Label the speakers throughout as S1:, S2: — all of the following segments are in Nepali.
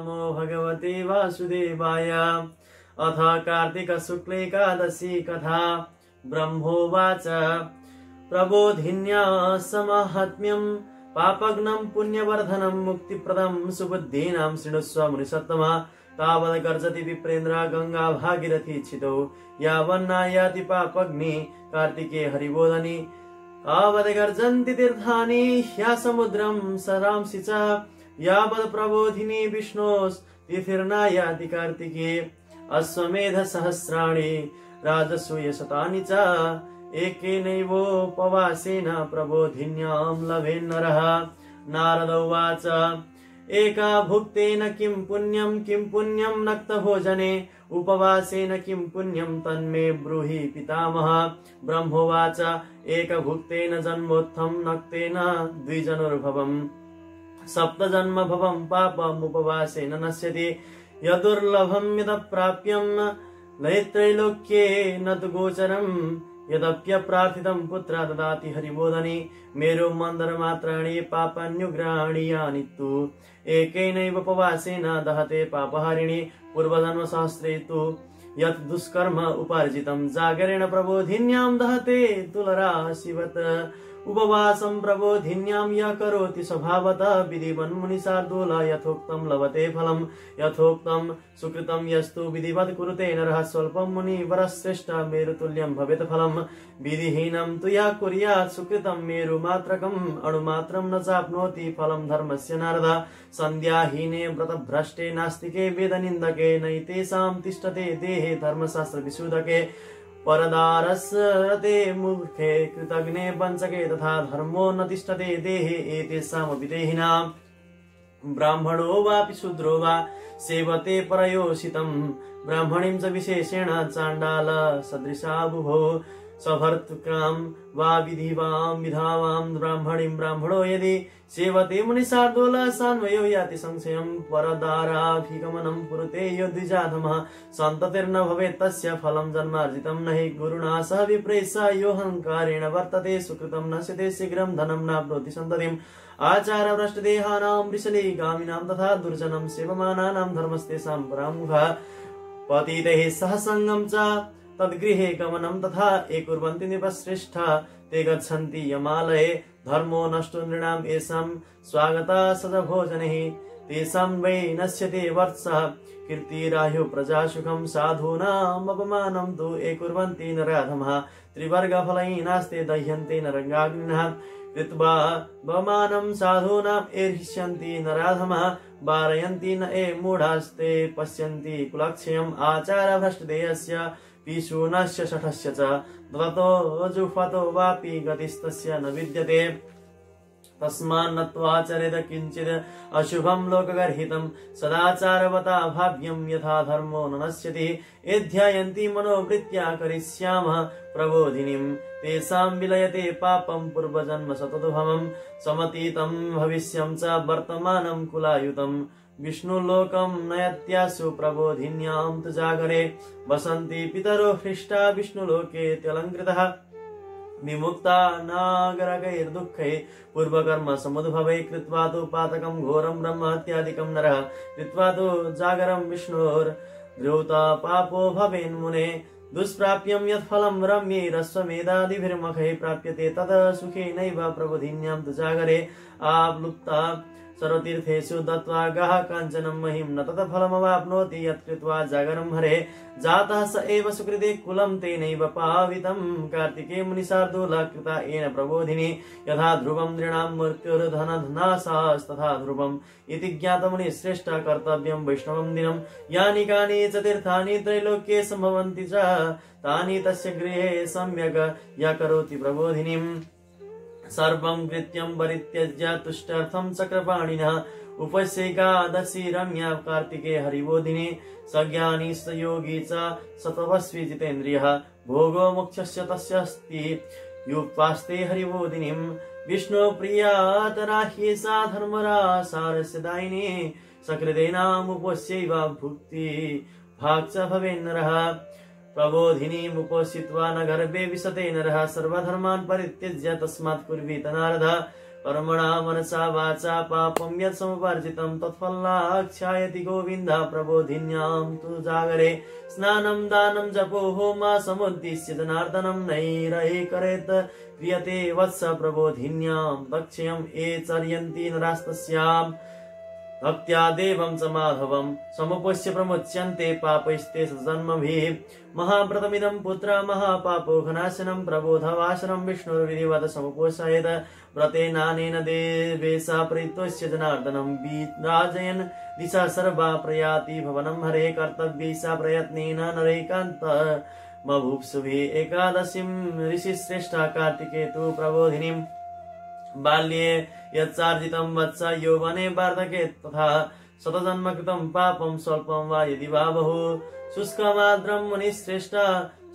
S1: नमो भगवते वासुदेवाय। अथ कार्तिक शुक्ल एकादशी कथा। ब्रह्मोवाच प्रबोधिन्यास माहात्म्यं पापग्नं पुण्यवर्धनं मुक्तिप्रदं सुबुद्धीनां शृणुष्व मुनिसत्तमा। तावद् गर्जति विप्रेन्द्र गंगा भागीरथी छिदौ यावन्नायाति पापग्नि कार्तिके हरिबोधनि। तावद् गर्जन्ति तीर्थानि ह्या समुद्रं सरांसि च यावद् प्रबोधिनी विष्णोस्तिथिर्नायाति कार्तिके। अश्वमेध सहस्राणि राजसूय शतानि च एकेनैवोपवासेन प्रबोधिन्यां लभेन्नरः। नारद उवाच एका भुक्तेन किं पुण्यं नक्तभोजने उपवासेन किं पुण्यं तन्मे ब्रूहि पितामह। ब्रह्मोवाच एकभुक्तेन जन्मोत्थं नक्तेन द्विजनुर्भवम् सप्तजन्म भवं पापमुपवासेन नश्यति। यदुर्लभं यदप्राप्यं लयत्रैलोक्ये न तु गोचरम् यदप्यप्रार्थितं पुत्र ददाति हरिबोधनि। मेरो मन्दरमात्राणि पापान्युग्राणि यानि तु एकेनैव उपवासेन दहते पापहारिणि। पूर्वजन्म सहस्रे तु यत् दुष्कर्म उपार्जितं जागरेण प्रबोधिन्यां दहते तुलराशिवत्। उपवासं प्रबोधिन्यां यः करोति स्वभावतः विधिवन् मुनिशार्दूल यथोक्तं लभते फलं। यथोक्तं सुकृतं यस्तु विधिवत् कुरुते नरः स्वल्पं मुनिवरश्रेष्ठ मेरुतुल्यं भवेत् फलम्। विधिहीनं तु यः कुर्यात् सुकृतं मेरुमात्रकम् अणुमात्रं न चाप्नोति फलं धर्मस्य नारद। सन्ध्याहीने व्रतभ्रष्टे नास्तिके वेदनिन्दके नैतेषां तिष्ठते देहे धर्मशास्त्र विशोधके। परदारस्रते मूर्खे कृतघ्ने वञ्चके तथा धर्मो न तिष्ठते देहे एतेषामपि देहिनाम्। ब्राह्मणो वापि शूद्रो वा सेवते परयोषितं ब्राह्मणीं च विशेषेण चाण्डाल सदृशा बुभो। सभर्तृकां वा विधिवां विधावां ब्राह्मणीं ब्राह्मणो यदि सेवते मुनिशार्दूल सान्वयो याति संशयं। परदाराभिगमनं कुरुते यो द्विजाधमः सन्ततिर्न भवेत् तस्य फलं जन्मार्जितं न हि गुरुणा सह विप्रैः स योऽहङ्कारेण वर्तते सुकृतं नश्यते शीघ्रं धनं नाप्नोति सन्ततिम्। आचारभ्रष्टदेहानां वृषलीगामिनां तथा दुर्जनं सेवमानानां धर्मस्तेषां परामुखः। पतितैः सह सङ्गं च तद्गृहे गमनं तथा ये कुर्वन्ति नृपश्रेष्ठा ते गच्छन्ति यमालये। धर्मो नष्टो नृणाम् येषां स्वागता सदभोजनैः तेषां वै नश्यते वर्षः कीर्तिराह्यो प्रजासुखं। साधूनाम् अपमानं तु ये कुर्वन्ति नराधमः त्रिवर्गफलहीनास्ते दह्यन्ते नरकाग्निनः। कृत्वा अपमानं साधूनाम् ये हृष्यन्ति नराधमः वारयन्ति न ये मूढास्ते पश्यन्ति कुलक्षयम्। आचारभ्रष्टदेहस्य पिशूनस्य शठस्य च दतो जुह्वतो वापि गतिस्तस्य न विद्यते। तस्मान्नत्वाचरेत किञ्चित् अशुभं लोकगर्हितं सदाचारवता भाव्यं यथा धर्मो न नश्यति। ये ध्यायन्ति मनोवृत्त्या करिष्यामः प्रबोधिनीं तेषां विलयते पापं पूर्वजन्म सततभवम्। समतीतं भविष्यं च वर्तमानं कुलायुतं विष्णुलोकं नयत्यासु प्रबोधिन्यां तु जागरे। वसन्ति पितरो हृष्टा विष्णुलोके त्यलङ्कृतः विमुक्ता नागरकैर्दुःखैः पूर्वकर्म समुद्भवैः। कृत्वा तु पातकं घोरं ब्रह्महत्यादिकं नरः कृत्वा तु जागरं विष्णोर्द्रौता पापो भवेन्मुने। दुष्प्राप्यं यत्फलं रम्यैरश्वमेधादिभिर्मखैः प्राप्यते तत् सुखेनैव प्रबोधिन्यां तु जागरे। आप्लुप्ता सर्वतीर्थेषु दत्त्वा गः काञ्चनं महिं न तत् फलमवाप्नोति यत्कृत्वा जागरं हरे। जातः स एव सुकृते कुलं तेनैव पावितं कार्तिके मुनिशार्दूल कृता येन प्रबोधिनी। यथा ध्रुवं नृणां मृत्युर्धनधनाशास्तथा ध्रुवम् इति ज्ञातमुनिश्रेष्ठ कर्तव्यं वैष्णवं दिनं। यानि कानि च तीर्थानि त्रैलोक्ये सम्भवन्ति च तानि तस्य गृहे सम्यक् या करोति प्रबोधिनीम्। सर्वं कृत्यं परित्यज्य तुष्टार्थं चक्रपाणिनः उपस्यैकादशी रम्या कार्तिके हरिबोधिनी। सज्ञानी स योगी च सतपस्वी जितेन्द्रियः भोगो मोक्षस्य तस्यास्ति युक्तास्ते हरिबोधिनीं। विष्णुप्रियातरा ह्येषा धर्मरासारस्य दायिनी सकृतेनामुपस्यैव भुक्ति भाग च भवेन्नरः। प्रबोधिनीमुपोषित्वा न गर्भे विशते नरः सर्वधर्मान् परित्यज्य तस्मात् कुर्वीत नारद। कर्मणा मनसा वाचा पापं यत् समुपार्जितं तत्फलाक्षायति गोविन्द प्रबोधिन्यां तु जागरे स्नानं दानं जपो होमा समुद्दिश्य जनार्दनं नैरहे करेत् क्रियते वत्स प्रबोधिन्यां दक्षयं ये चर्यन्ति नरास्तस्याम् भक्त्या देवं च माधवं समुपस्य प्रमुच्यन्ते पापैस्ते जन्मभिः महाव्रतमिदं पुत्र महापापो घनाशनं प्रबोधवाशनं विष्णुर्विधिवत् समुपोषयेत् व्रतेनानेन देवेशा प्रयुक्तस्य जनार्दनं विराजयन् दिशा सर्वा प्रयाति भवनं हरे कर्तव्यैषा प्रयत्नेन नरैकान्त बभूप्सुभिः एकादशीं ऋषिश्रेष्ठा कार्तिकेतु प्रबोधिनीम् बाल्ये यच्चार्जितं वत्स यौवने वार्धके तथा शतजन्मकृतं पापं स्वल्पं वा यदि वा बहु शुष्कमाद्रं मुनिश्रेष्ठ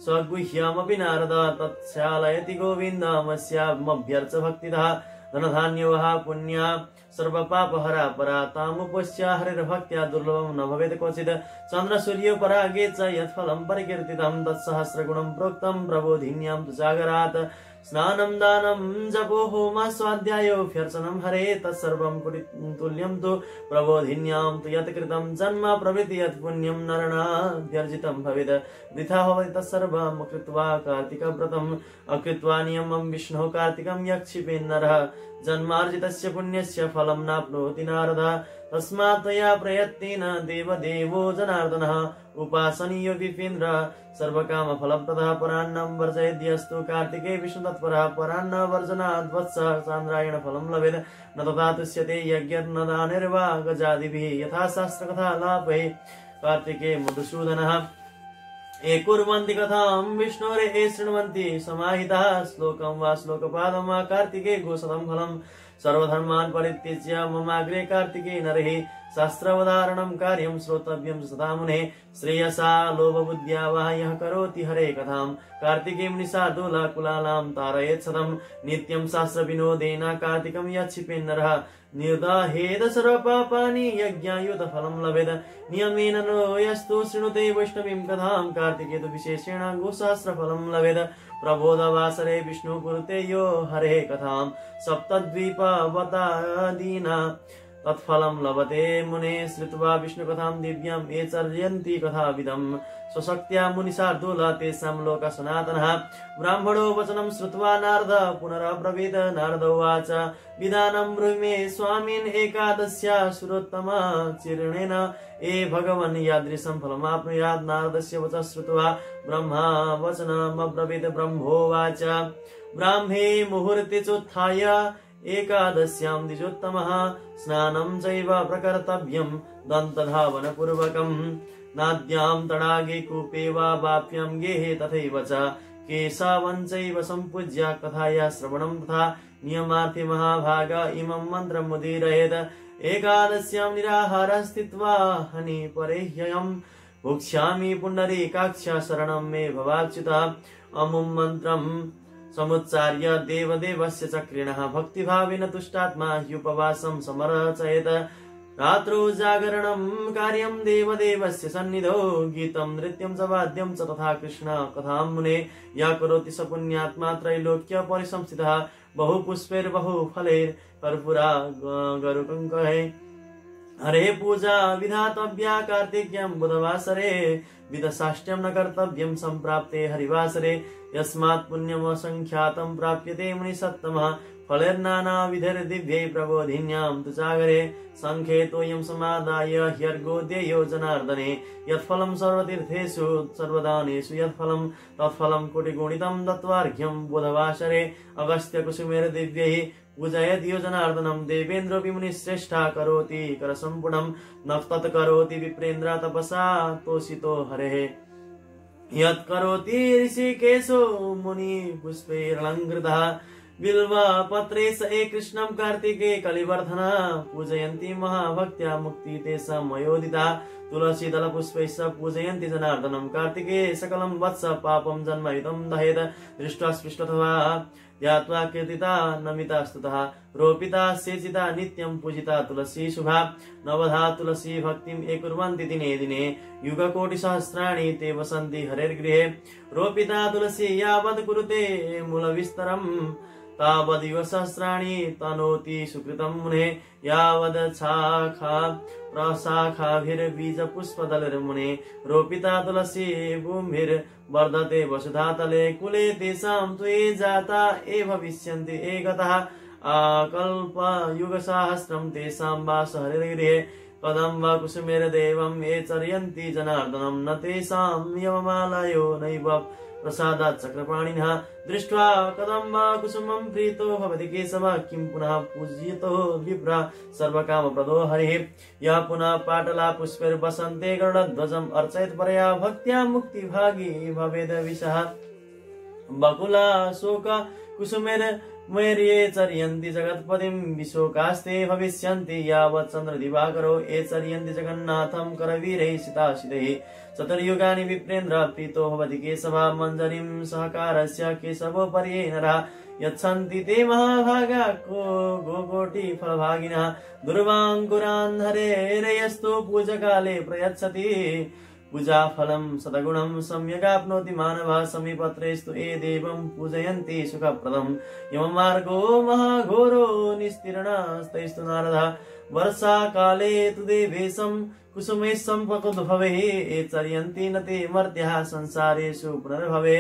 S1: स्वगुह्यमपि नारद तत्स्यालयति गोविन्दमस्यामभ्यर्च भक्तितः धनधान्यवहा पुण्या सर्वपापहरा परा तामुपस्य हरिर्भक्त्या दुर्लभं न भवेत् क्वचित् चन्द्रसूर्योपरागे च यत्फलं परिकीर्तितं तत्सहस्रगुणं प्रोक्तं प्रबोधिन्यां तु जागरात् स्नानं दानं जपो होम स्वाध्यायोऽभ्यर्चनं हरे तत्सर्वं तुल्यं तु प्रबोधिन्यां तु यत् कृतं जन्म प्रभृति यत् पुण्यं नरणाभ्यर्जितं भवेत् वृथा भवति तत्सर्वं कृत्वा कार्तिकव्रतम् अकृत्वा नियमं विष्णोः कार्तिकं यक्षिपेन्नरः जन्मार्जितस्य पुण्यस्य फलं नाप्नोति नारद तस्मात् त्वया प्रयत्नेन देवदेवो जनार्दनः उपासनीयो विपेन्द्र सर्वकामफलप्रदः परान्नं वर्जयद्यस्तु कार्तिके विष्णुतत्परः परान्न वर्जनाद्वत्स चान्द्रायण फलं लभेत् न तथा तुष्यते यज्ञर्न दानिर्वा गजादिभिः यथा शास्त्रकथा लाभे कार्तिके मधुसूदनः ये कुर्वन्ति कथां विष्णोरे ये शृण्वन्ति समाहिताः श्लोकं वा श्लोकपादं वा कार्तिके गोशतं फलं सर्वधर्मान् परित्यज्य ममाग्रे कार्तिके नरः शास्त्रावधारणं कार्यं श्रोतव्यं सदा मुने श्रेयसा लोभबुद्ध्या वा यः करोति हरे कथां कार्तिके निशार्दूलाकुलालां तारयेत् सदं नित्यं शास्त्रविनोदेन कार्तिकं यच्छिपेन्नरः निर्दाहेद सर्वपापानि यज्ञायुतफलं लभेत् नियमेन नो यस्तु शृणुते वैष्णवीं कथां कार्तिके तु विशेषेण गोसहस्रफलं लभेत् प्रबोधवासरे विष्णु कुरुते यो हरे कथां सप्तद्वीपावतादीना तत्फलं लभते मुने श्रुत्वा विष्णुकथां दिव्यां ये चर्यन्ति कथाविदं स्वशक्त्या मुनिशार्दूला तेषां लोकः सनातनः ब्राह्मणो वचनं श्रुत्वा नारद पुनरब्रवीत् नारद उवाच विधानं ब्रूहि स्वामिन् एकादश्या सुरोत्तमा चिरणेन ये भगवन् यादृशं फलमाप्नुयात् नारदस्य वचः श्रुत्वा ब्रह्मा वचनमब्रवीत् ब्रह्मोवाच ब्राह्मे मुहूर्ते चोत्थाय एकादश्यां द्विजोत्तमः स्नानं चैव प्रकर्तव्यं दन्तधावनपूर्वकं नाद्यां तडागे कूपे वा वाप्यां गेहे तथैव च केशवं चैव सम्पूज्य कथाया श्रवणं तथा नियमार्थे महाभाग इमं मन्त्रमुदीरयेत् एकादश्यां निराहारः स्थित्वा हनि परेह्ययं भोक्ष्यामि पुण्डरीकाक्ष शरणं मे भवाच्युता अमुं मन्त्रं समुच्चार्य देवदेवस्य चक्रिणः भक्तिभावेन तुष्टात्मा ह्युपवासं समरचयेत् रात्रौ जागरणं कार्यं देवदेवस्य सन्निधौ गीतं नृत्यं च वाद्यं च तथा कृष्ण कथां मुने या करोति स पुण्यात्मा त्रैलोक्य परिसंस्थितः बहुपुष्पैर्बहुफलैर्कर्पूरा गरुकङ्कैः हरे पूजा विधातव्या कार्तिक्यं बुधवासरे विदसाष्ट्यं न कर्तव्यं सम्प्राप्ते हरिवासरे यस्मात् पुण्यमसंख्यातं प्राप्यते मुनिसत्तमः फलैर्नानाविधैर्दिव्यै प्रबोधिन्यां तु जागरे सङ्खेतोऽयं समादाय ह्यर्घोऽध्ययो जनार्दने यत्फलं सर्वतीर्थेषु सर्वदानेषु यत्फलं तत्फलं कोटिगुणितं दत्त्वार्घ्यं बुधवासरे अगस्त्यकुसुमैर्दिव्यैः पूजयति यो जनार्दनं देवेन्द्रोऽपि मुनिश्रेष्ठा करोति करसम्पूर्णं न तत्करोति विप्रेन्द्र तपसा तोषितो हरेः यत् करोति ऋषिकेशो मुनि पुष्पैरलङ्कृतः बिल्वपत्रे स ए कृष्णं कार्तिके कलिवर्धना पूजयन्ति महाभक्त्या मुक्ति तेषां मयोदिता तुलसीदलपुष्पैः पूजयन्ति जनार्दनं कार्तिके सकलं वत्स पापं जन्मयुतं दहेत् दृष्ट्वा स्पृष्टथवा ध्यात्वा कीर्तिता नमिता स्तुतः रोपिता सेचिता नित्यं पूजिता तुलसी शुभा नवधा तुलसी भक्तिं ये कुर्वन्ति दिने दिने युगकोटिसहस्राणि ते वसन्ति हरेर्गृहे रोपिता तुलसी यावत् कुरुते मूलविस्तरं तावदिव सहस्राणि तनोति सुकृतं मुने यावद् शाखा प्रशाखाभिर्बीजपुष्पदलैर्मुने रोपिता तुलसी भूमिर्वर्धते वसुधातले कुले तेषां त्वे जाता ए भविष्यन्ति एकतः कल्पयुगसहस्रं तेषां वा सहृदगृहे पदं वा कुसुमेरदेवं ये चर्यन्ति जनार्दनं न तेषां यममालयो नैव प्रसादात् चक्रपाणिनः दृष्ट्वा कदं वा कुसुमं प्रीतो भवति केशव किं पुनः पूजितो विप्रा सर्वकामप्रदो हरिः यः पुनः पाटला पुष्पैर्वसन्ते गरुडध्वजम् अर्चयत् परया भक्त्या मुक्तिभागी भवेद् विशः बकुला शोक कुसुमेर्मैर्ये चर्यन्ति जगत्पतिं विशोकास्ते भविष्यन्ति यावत् चन्द्रदिवाकरो ये चर्यन्ति जगन्नाथं करवीरैः सिताशितैः चतुर्युगानि विप्रेन्द्र प्रीतो भवति केशव मञ्जरीं सहकारस्य केशवो पर्ये नरः यच्छन्ति ते महाभागा गोकोटि फलभागिनः दुर्वाङ्कुरान् हरेरयस्तु पूजकाले प्रयच्छति पूजाफलं सदगुणं सम्यगाप्नोति मानवः समीपत्रेस्तु ये देवं पूजयन्ति सुखप्रदं यममार्गो महाघोरो निस्तीर्णस्तैस्तु नारदः वर्षाकाले तु देवेशं कुसुमे सम्पकुद्भवैः ये चर्यन्ति न ते मर्त्यः संसारेषु पुनर्भवे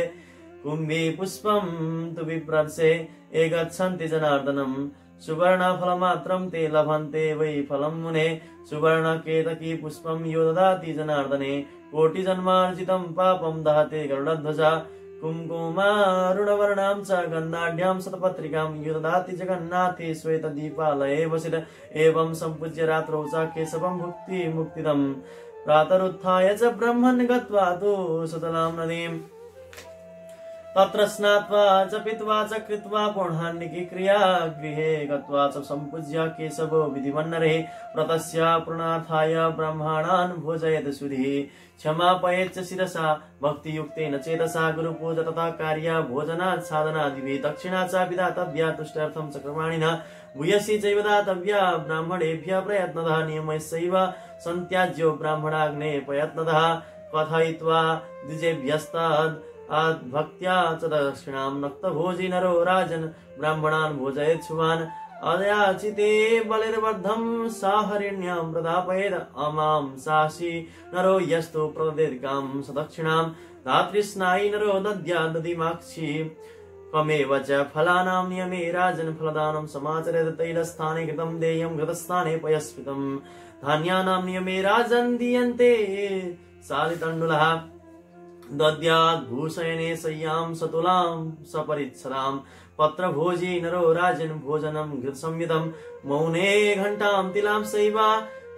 S1: कुम्भे पुष्पं तु विप्रर्षे ये गच्छन्ति जनार्दनं सुवर्णफलमात्रं ते लभन्ते वै फलं मुने सुवर्णकेतकी पुष्पं यो ददाति जनार्दने कोटिजन्मार्जितं पापं दहते गरुडध्वजा कुङ्कुमारुणवर्णां च गन्धाढ्यां शतपत्रिकां यो ददाति जगन्नाथे श्वेतदीपालये वसित एवं सम्पूज्य रात्रौ च केशवं भुक्ति मुक्तिदं प्रातरुत्थाय च ब्रह्मन् गत्वा तु सुतलां नदीम् तत्र स्नात्वा च पीत्वा च कृत्वा पौर्णान्निकी क्रिया गृहे गत्वा च सम्पूज्य केशवो विधिवन्नरे व्रतस्य पूर्णार्थाय ब्राह्मणान् भोजयेत् सुधिः क्षमापयेच्च शिरसा भक्तियुक्तेन चेतसा गुरुपूजा तथा कार्य भोजनात् साधनादिभिः दक्षिणा च विदातव्या तुष्टार्थं चक्रपाणिनः भूयसी चैव दातव्या ब्राह्मणेभ्यः प्रयत्नतः नियमैश्चैव सन्त्याज्यो ब्राह्मणाग्ने प्रयत्नतः कथयित्वा द्विजेभ्यस्ताद् भक्त्या च दक्षिणां नक्तभोजी नरो राजन् ब्राह्मणान् भोजयेत् शुभान् अयाचिते बलिर्वर्धं साहरिण्यां प्रदापयेत् अमां साशी नरो यस्तु प्रददेत् गां सदक्षिणां धातृस्नायी नरो दद्यात् दधिमाक्षी कमेव च फलानां नियमे राजन् फलदानं समाचरेत् तैलस्थाने घृतं देयं घृतस्थाने पयस्फितं धान्यानां नियमे राजन् दीयन्ते शालितण्डुलः दद्यात् भूषयने शय्यां सतुलां सपरिच्छदां पत्रभोजी नरो राजन् भोजनं घृतसंयुतं मौने घण्टां तिलां सैव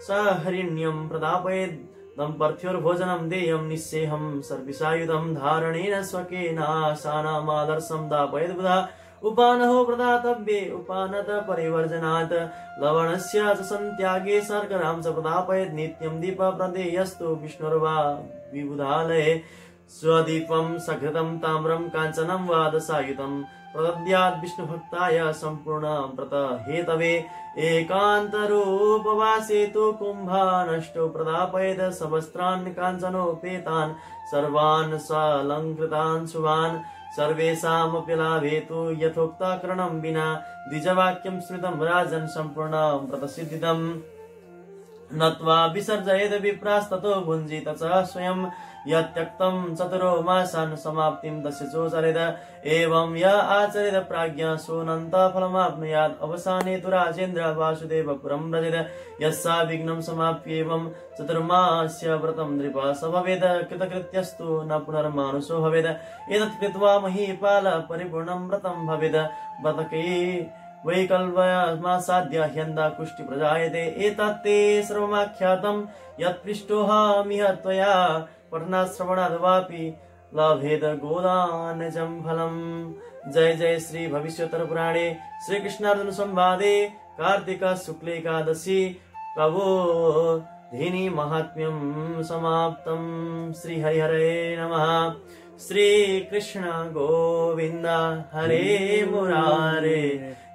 S1: सहरिण्यं प्रदापयेत् दम्पत्योर्भोजनं देयं निस्सेहं सर्विसायुधं धारणेन स्वकेनाशानामादर्शं दापयेत् बुधा उपानहो प्रदातव्ये उपानत परिवर्जनात् लवणस्य च सन्त्यागे शर्करां च प्रदापयेत् नित्यं दीपप्रदेयस्तु विष्णुर्वा विबुधालये स्वदीपं सघृतं ताम्रं काञ्चनं वा दशायुतं प्रदद्यात् विष्णुभक्ताय सम्पूर्ण व्रत हेतवे एकान्तरोपवासे तु कुम्भानष्टो प्रदापयेत् सवस्त्रान् काञ्चनोपेतान् सर्वान् सालङ्कृतान् शुभान् सर्वेषामपि लाभे तु यथोक्तकरणं विना द्विजवाक्यं स्मृतं राजन् सम्पूर्ण व्रतसिद्धिदम् नत्वा विसर्जयेत् विप्रास्ततो भुञ्जीत च स्वयं यत्यक्तं चतुरो मासान् समाप्तिं तस्य चोचरेत् एवं य आचरेत् प्राज्ञा सोऽनन्तफलमाप्नुयात् अवसाने तु राजेन्द्र वासुदेवपुरं व्रजेत् यस्सा विघ्नं समाप्येवं चतुर्मास्य व्रतं नृप स भवेत् कृतकृत्यस्तु न पुनर्मानुषो भवेत् एतत् कृत्वा महीपाल परिपूर्णं व्रतं भवेत् व्रतके वैकल्पमासाद्य ह्यन्दा कुष्टि प्रजायते एतत् ते सर्वमाख्यातं यत्पृष्टोऽहमिह त्वया पठनाश्रवणाद् वापि लभेद गोदानजं फलम्। जय जय श्री भविष्योत्तर पुराणे श्री कृष्णार्जुन संवादे कार्तिक शुक्ल एकादशी कवोधिनी महात्म्यं समाप्तम्। श्री हरिहरे नमः। श्री कृष्ण गोविंद हरे मुरारे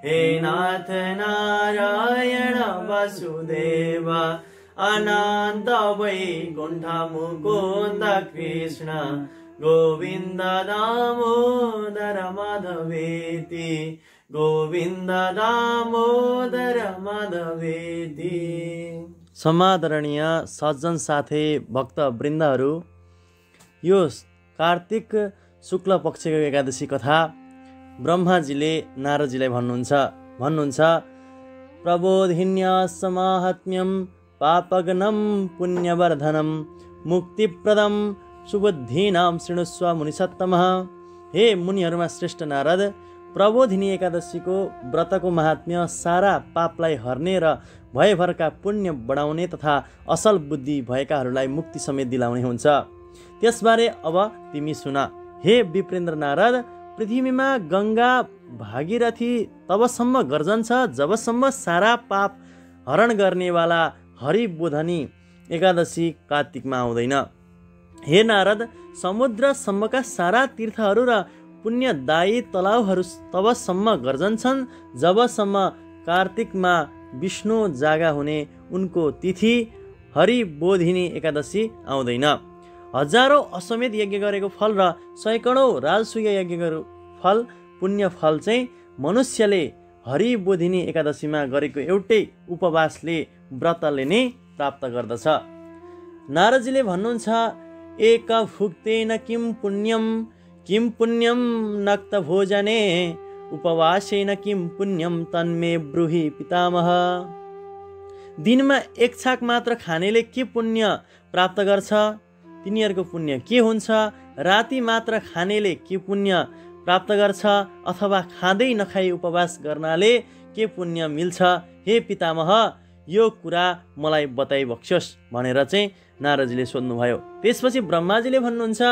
S1: हे नाथ नारायण वासुदेव अनंत वैकुंठ मुकुंद कृष्ण गोविंद दामोदर माधवेति गोविन्द दामोदर माधवेति। समादरणीय सज्जन साथै भक्त वृन्दहरू, यो कार्तिक शुक्ल पक्षको एकादशी कथा ब्रह्माजीले नारदजीलाई भन्नुहुन्छ प्रबोधिन्य समाहात्म्यम पापग्नं पुण्यवर्धनम मुक्तिप्रदम सुबुद्धीनाम शृणुस्व मुनिसत्तमः। हे मुनिहरूमा श्रेष्ठ नारद, प्रबोधिनी एकादशीको व्रतको महात्म्य सारा पापलाई हर्ने र भयभरका पुण्य बढाउने तथा असल बुद्धि भएकाहरूलाई मुक्ति समेत दिलाउने हुन्छ। त्यसबारे अब तिमी सुन। हे विप्रेन्द्र नारद, पृथ्वीमा गङ्गा भागीरथी तबसम्म गर्जन्छ जबसम्म सारा पाप हरण गर्नेवाला हरिबोधनी एकादशी कार्तिकमा आउँदैन। हे नारद, समुद्रसम्मका सारा तीर्थहरू र पुण्यदायी तलाउहरू तबसम्म गर्जन्छन् जबसम्म कार्तिकमा विष्णु जागा हुने उनको तिथि हरिबोधिनी एकादशी आउँदैन। हजारौं अश्वमेध यज्ञ गरेको फल र सैकडौं राजसूय यज्ञको फल पुण्य फल चाहिँ मनुष्यले हरिबोधिनी एकादशीमा गरेको एउटै उपवासले व्रतले नै प्राप्त गर्दछ। नारदजीले भन्नुहुन्छ एक भुक्तेन किं पुण्यम नक्त भोजने उपवासेन किं पुण्यम तन्मे ब्रूहि पितामह। दिनमा एक छाक मात्र खानेले के पुण्य प्राप्त गर्छ, तिनीहरूको पुण्य के हुन्छ? राति मात्र खानेले के पुण्य प्राप्त गर्छ, अथवा खाँदै नखाई उपवास गर्नाले के पुण्य मिल्छ? हे पितामह, यो कुरा मलाई बताइबक्स्योस् भनेर चाहिँ नारदजीले सोध्नुभयो। त्यसपछि ब्रह्माजीले भन्नुहुन्छ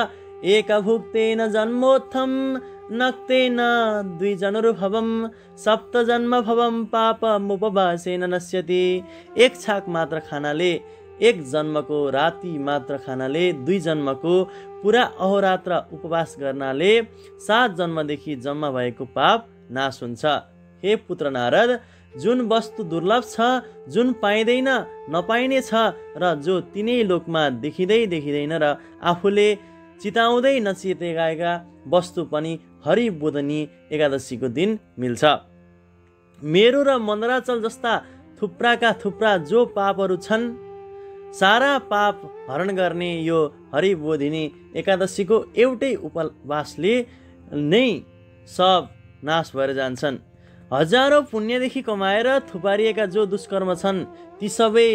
S1: एक भुक्तेन जन्मोत्थम नक्तेन द्विजनुर्भवम सप्त जन्म भवम पापमुपवासेन नश्यति। एक छाक मात्र खानाले, एक जन्मको राति मात्र खानाले, 2 जन्मको पुरा अहोरात्र उपवास गर्नाले 7 जन्मदेखि जम्मा भएको पाप नाश हुन्छ। हे पुत्र नारद, जुन वस्तु दुर्लभ छ, जुन पाइँदैन नपाइने छ र जो तिनै लोकमा देखिँदैन र आफूले चिताउँदै नचिताएका वस्तु पनि हरिबोधनी एकादशीको दिन मिल्छ। मेरु र मन्दराचल जस्ता थुप्राका थुप्रा जो पापहरू छन्, सारा पाप हरण गर्ने यो हरिबोधिनी एकादशीको एउटै उपवासले नै सब नाश भएर जान्छन्। हजारौं पुण्यदेखि कमाएर थुपारिएका जो दुष्कर्म छन्, ती सबै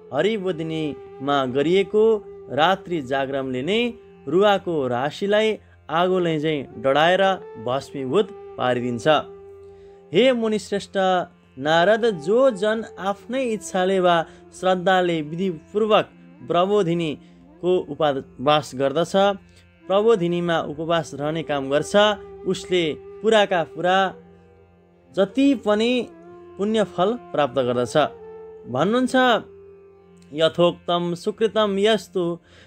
S1: हरिबोधिनीमा गरिएको रात्रि जागरणले नै रुवाको राशिलाई आगोले चाहिँ डढाएर भस्मीभूत पारिदिन्छ। हे मुनिश्रेष्ठ नारद, जो जन आफ्नै इच्छाले वा श्रद्धाले विधिपूर्वक प्रबोधिनीको उपवास गर्दछ, प्रबोधिनीमा उपवास रहने काम गर्छ, उसले पुराका पुरा जति पनि पुण्य फल प्राप्त गर्दछ। भन्नुहुन्छ यथोक्तम सुकृतम यस्तु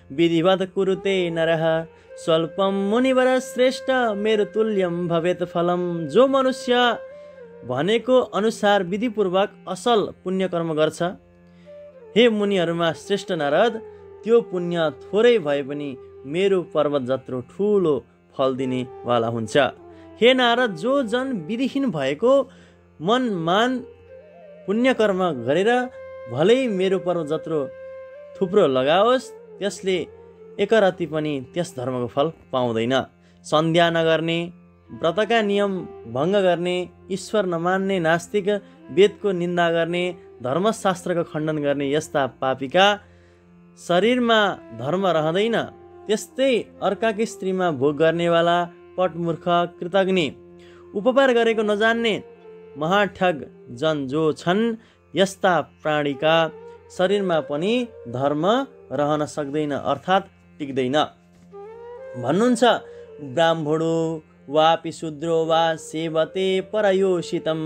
S1: विधिवत कुरुते नरः स्वल्पम मुनिवर श्रेष्ठ मेरो तुल्यम भवेत फलम। जो मनुष्य भनेको अनुसार विधिपूर्वक असल पुण्य कर्म गर्छ, हे मुनिहरूमा श्रेष्ठ नारद, त्यो पुण्य थोरै भए पनि मेरो पर्वत जत्रो ठुलो फल दिने वाला हुन्छ। हे नारद, जो जन विधिहीन भएको मन मान पुण्य कर्म गरेर भलै मेरो पर्वत जत्रो थुप्रो लगाओस्, त्यसले एकरत्ती पनि त्यस धर्मको फल पाउँदैन। सन्ध्या नगर्ने, व्रतका नियम भङ्ग गर्ने, ईश्वर नमान्ने नास्तिक, वेदको निन्दा गर्ने, धर्मशास्त्रको खण्डन गर्ने यस्ता पापीका शरीरमा धर्म रहँदैन। त्यस्तै अर्काकी स्त्रीमा भोग गर्नेवाला, पटमूर्ख, कृतज्ञ, उपकार गरेको नजान्ने महाठग जन जो छन्, यस्ता प्राणीका शरीरमा पनि धर्म रहन सक्दैन, अर्थात् टिक्दैन। भन्नुहुन्छ ब्राह्मणो वापि शूद्रो वा सेवते परयोषितम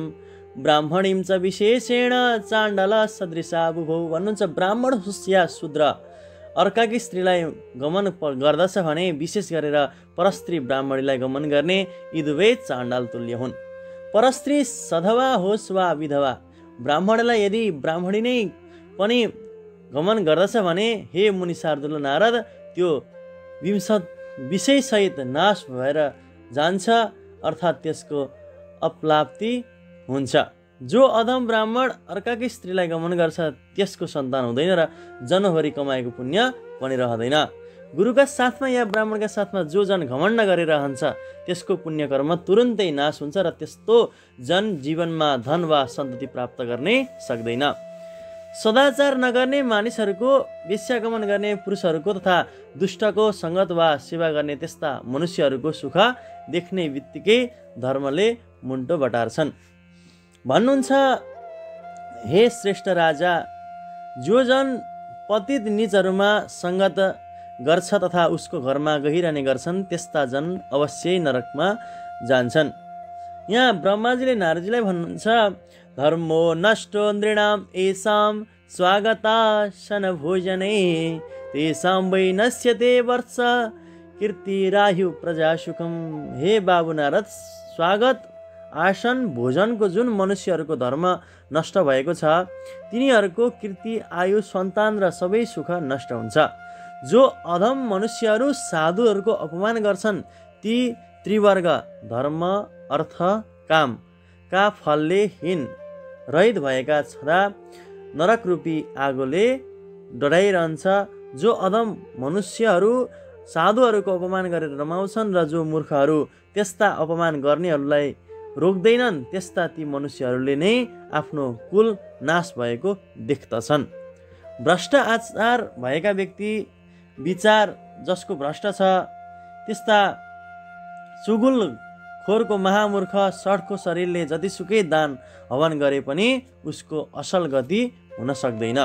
S1: ब्राह्मणीं च विशेषेण चाण्डल सदृशा बुभौ। भन्नुहुन्छ ब्राह्मण होस् या शूद्र, अर्काकी स्त्रीलाई गमन गर्दछ भने विशेष गरेर परस्त्री ब्राह्मणीलाई गमन गर्ने यी दुवै चाण्डाल तुल्य हुन्। परस्त्री सधवा होस् वा विधवा, ब्राह्मणलाई यदि ब्राह्मणी नै पनि गमन गर्दछ भने हे मुनि शार्दूल नारद, त्यो विषयसहित नाश भएर जान्छ, अर्थात् त्यसको अपलाप्ति हुन्छ। जो अधम ब्राह्मण अर्काकै स्त्रीलाई गमन गर्छ त्यसको सन्तान हुँदैन र जन्मभरि कमाएको पुण्य पनि रहँदैन। गुरुका साथमा या ब्राह्मणका साथमा जो जन घमण्ड गरिरहन्छ त्यसको पुण्य कर्म तुरुन्तै नाश हुन्छ र त्यस्तो जन जीवनमा धन वा सन्तति प्राप्त गर्ने सक्दैन। सदाचार नगर्ने मानिसहरूको, वेश्यागमन गर्ने पुरुषहरूको तथा दुष्टको सङ्गत वा सेवा गर्ने त्यस्ता मनुष्यहरूको सुख देख्ने बित्तिकै धर्मले मुन्टो बटार्छन्। भन्नुहुन्छ, हे श्रेष्ठ राजा, जो जन पतित नीचहरूमा सङ्गत गर्छ तथा उसको घरमा गइरहने गर्छन् त्यस्ता जन अवश्यै नरकमा जान्छन्। यहाँ ब्रह्माजीले नारदजीलाई भन्नुहुन्छ, धर्मो नष्टो नृणाम येषां स्वागतासन भोजने तेषां वै नश्यते वर्ष कीर्तिरायु प्रजासुखम। हे बाबु नारद, स्वागत आसन भोजनको जुन मनुष्यहरूको धर्म नष्ट भएको छ तिनीहरूको कीर्ति, आयु, सन्तान र सबै सुख नष्ट हुन्छ। जो अधम मनुष्यहरू साधुहरूको अपमान गर्छन् ती त्रिवर्ग धर्म, अर्थ, काम का फलले हीन रहित भएका छँदा नरकरूपी आगोले डढाइरहन्छ। जो अधम मनुष्यहरू साधुहरूको अपमान गरेर रमाउँछन् र जो मूर्खहरू त्यस्ता अपमान गर्नेहरूलाई रोक्दैनन् त्यस्ता ती मनुष्यहरूले नै आफ्नो कुल नाश भएको देख्दछन्। भ्रष्ट आचार भएका व्यक्ति, विचार जसको भ्रष्ट छ त्यस्ता चुगुल खोरको महामूर्ख सडको शरीरले जतिसुकै दान हवन गरे पनि उसको असल गति हुन सक्दैन।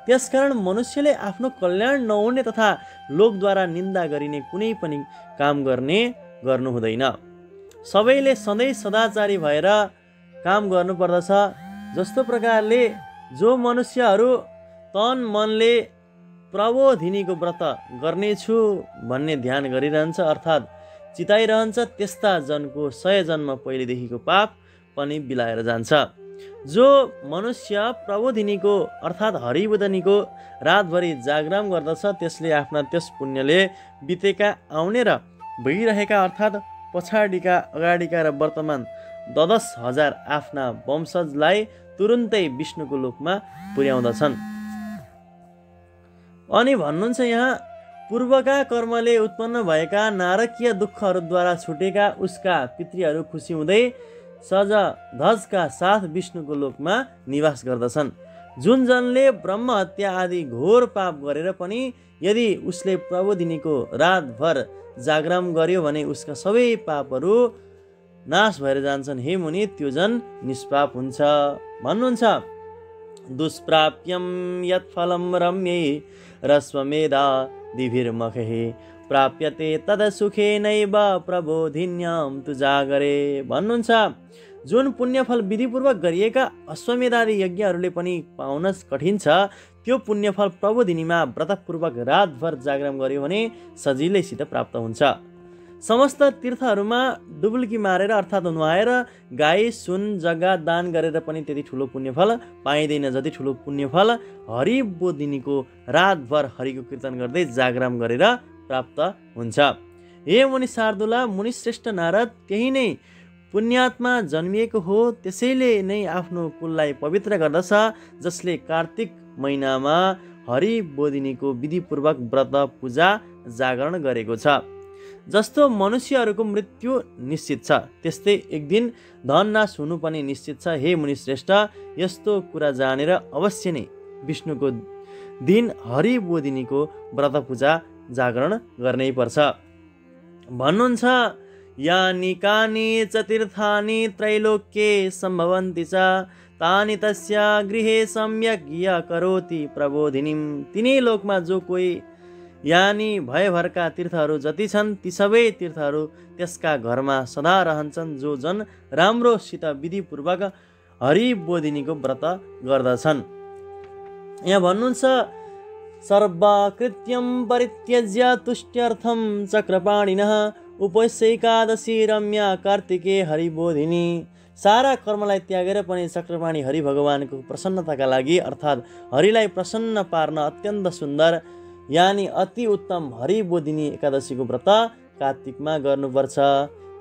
S1: त्यसकारण मनुष्यले आफ्नो कल्याण नहुने तथा लोकद्वारा निन्दा गरिने कुनै पनि काम गर्नु हुँदैन। सबैले सधैँ सदाचारी भएर काम गर्नुपर्दछ। जस्तो प्रकारले जो मनुष्यहरू तन मनले प्रबोधिनीको व्रत गर्नेछु भन्ने ध्यान गरिरहन्छ अर्थात् चिताइरहन्छ त्यस्ता जनको 100 जन्म पहिलेदेखिको पाप पनि बिलाएर जान्छ। जो मनुष्य प्रबोधिनीको अर्थात् हरिबोधिनीको रातभरि जागराम गर्दछ त्यसले आफ्ना त्यस पुण्यले बितेका, आउने र भइरहेका अर्थात् पछाडिका, अगाडिका र वर्तमान 10,000 आफ्ना वंशजलाई तुरुन्तै विष्णुको लोकमा पुर्याउँदछन्। अनि भन्नुहुन्छ यहाँ, पूर्वका कर्मले उत्पन्न भएका नारकीय दुःखहरूद्वारा छुटेका उसका पितृहरू खुसी हुँदै सज धजका साथ विष्णुको लोकमा निवास गर्दछन्। जुन जनले ब्रह्म हत्या आदि घोर पाप गरेर पनि यदि उसले प्रबोधिनीको रातभर जागराम गर्यो भने उसका सबै पापहरू नाश भएर जान्छन्। हे मुनि, त्यो जन निष्पाप हुन्छ। भन्नुहुन्छ, दुष्प्राप्यम यत् फलम रम्ये रस्वमेधा दिभिर्मखे प्राप्यते तद सुखे नैव प्रबोधिन्याम तु जागरे। भन्नुहुन्छ, जुन पुण्यफल विधिपूर्वक गरिएका अश्वमेधादि यज्ञहरूले पनि पाउन कठिन छ त्यो पुण्यफल प्रबोधिनीमा व्रतपूर्वक रातभर जागराम गर्यो भने सजिलैसित प्राप्त हुन्छ। समस्त तीर्थहरूमा डुबुल्की मारेर अर्थात् नुहाएर गाई सुन जग्गा दान गरेर पनि त्यति ठुलो पुण्यफल पाइँदैन जति ठुलो पुण्यफल हरिबोधिनीको रातभर हरिको कीर्तन गर्दै जागराम गरेर प्राप्त हुन्छ। हे मुनि शार्दूला, मुनि श्रेष्ठ नारद त्यही नै पुण्यात्मा जन्मिएको हो, त्यसैले नै आफ्नो कुललाई पवित्र गर्दछ। जसले कार्तिक महिनामा हरिबोधिनीको विधिपूर्वक व्रत पूजा जागरण गरेको छ। जस्तो मनुष्यहरूको मृत्यु निश्चित छ त्यस्तै एक दिन धन नाश हुनु पनि निश्चित छ। हे मुनि श्रेष्ठ, यस्तो कुरा जानेर अवश्य नै विष्णुको दिन हरिबोधिनीको व्रत पूजा जागरण गर्नै पर्छ। भन्नुहुन्छ, यानि कानि च तीर्थानि त्रैलोक्ये सम्भवन्ति च तानि तस्य गृहे सम्यक् य करोति प्रबोधिनीम्। तिनै लोकमा जो कोही यानि भयभरका तीर्थहरू जति छन् ती सबै तीर्थहरू त्यसका घरमा सदा रहन्छन्। जो जन राम्रोसित विधिपूर्वक हरिबोधिनीको व्रत गर्दछन्। यहाँ भन्नुहुन्छ, सर्वकृत्यं परित्यज्य तुष्ट्यर्थं चक्रपाणिनः उपस्यैकादशी रम्या कार्तिके हरिबोधिनी। सारा कर्मलाई त्यागेर पनि चक्रपाणी हरि भगवानको प्रसन्नताका लागि अर्थात् हरिलाई प्रसन्न पार्न अत्यन्त सुन्दर यानि अति उत्तम हरिबोधिनी एकादशीको व्रत कार्तिकमा गर्नुपर्छ।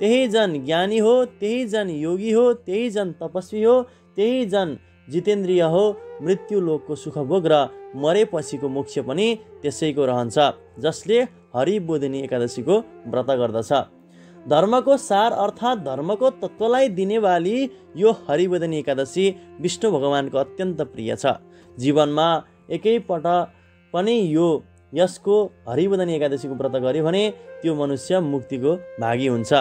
S1: त्यही जन ज्ञानी हो, त्यही जन योगी हो, त्यही जन तपस्वी हो, त्यही जन जितेन्द्रिय हो। मृत्यु लोकको सुख भोग र मरेपछिको मोक्ष पनि त्यसैको रहन्छ, जसले हरिबोधिनी एकादशीको व्रत गर्दछ। धर्मको सार अर्थात् धर्मको तत्त्वलाई दिनेवाली यो हरिबोधिनी एकादशी विष्णु भगवानको अत्यन्त प्रिय छ। जीवनमा एकैपल्ट पनि यसको हरिबोधिनी एकादशीको व्रत गर्यो भने त्यो मनुष्य मुक्तिको भागी हुन्छ।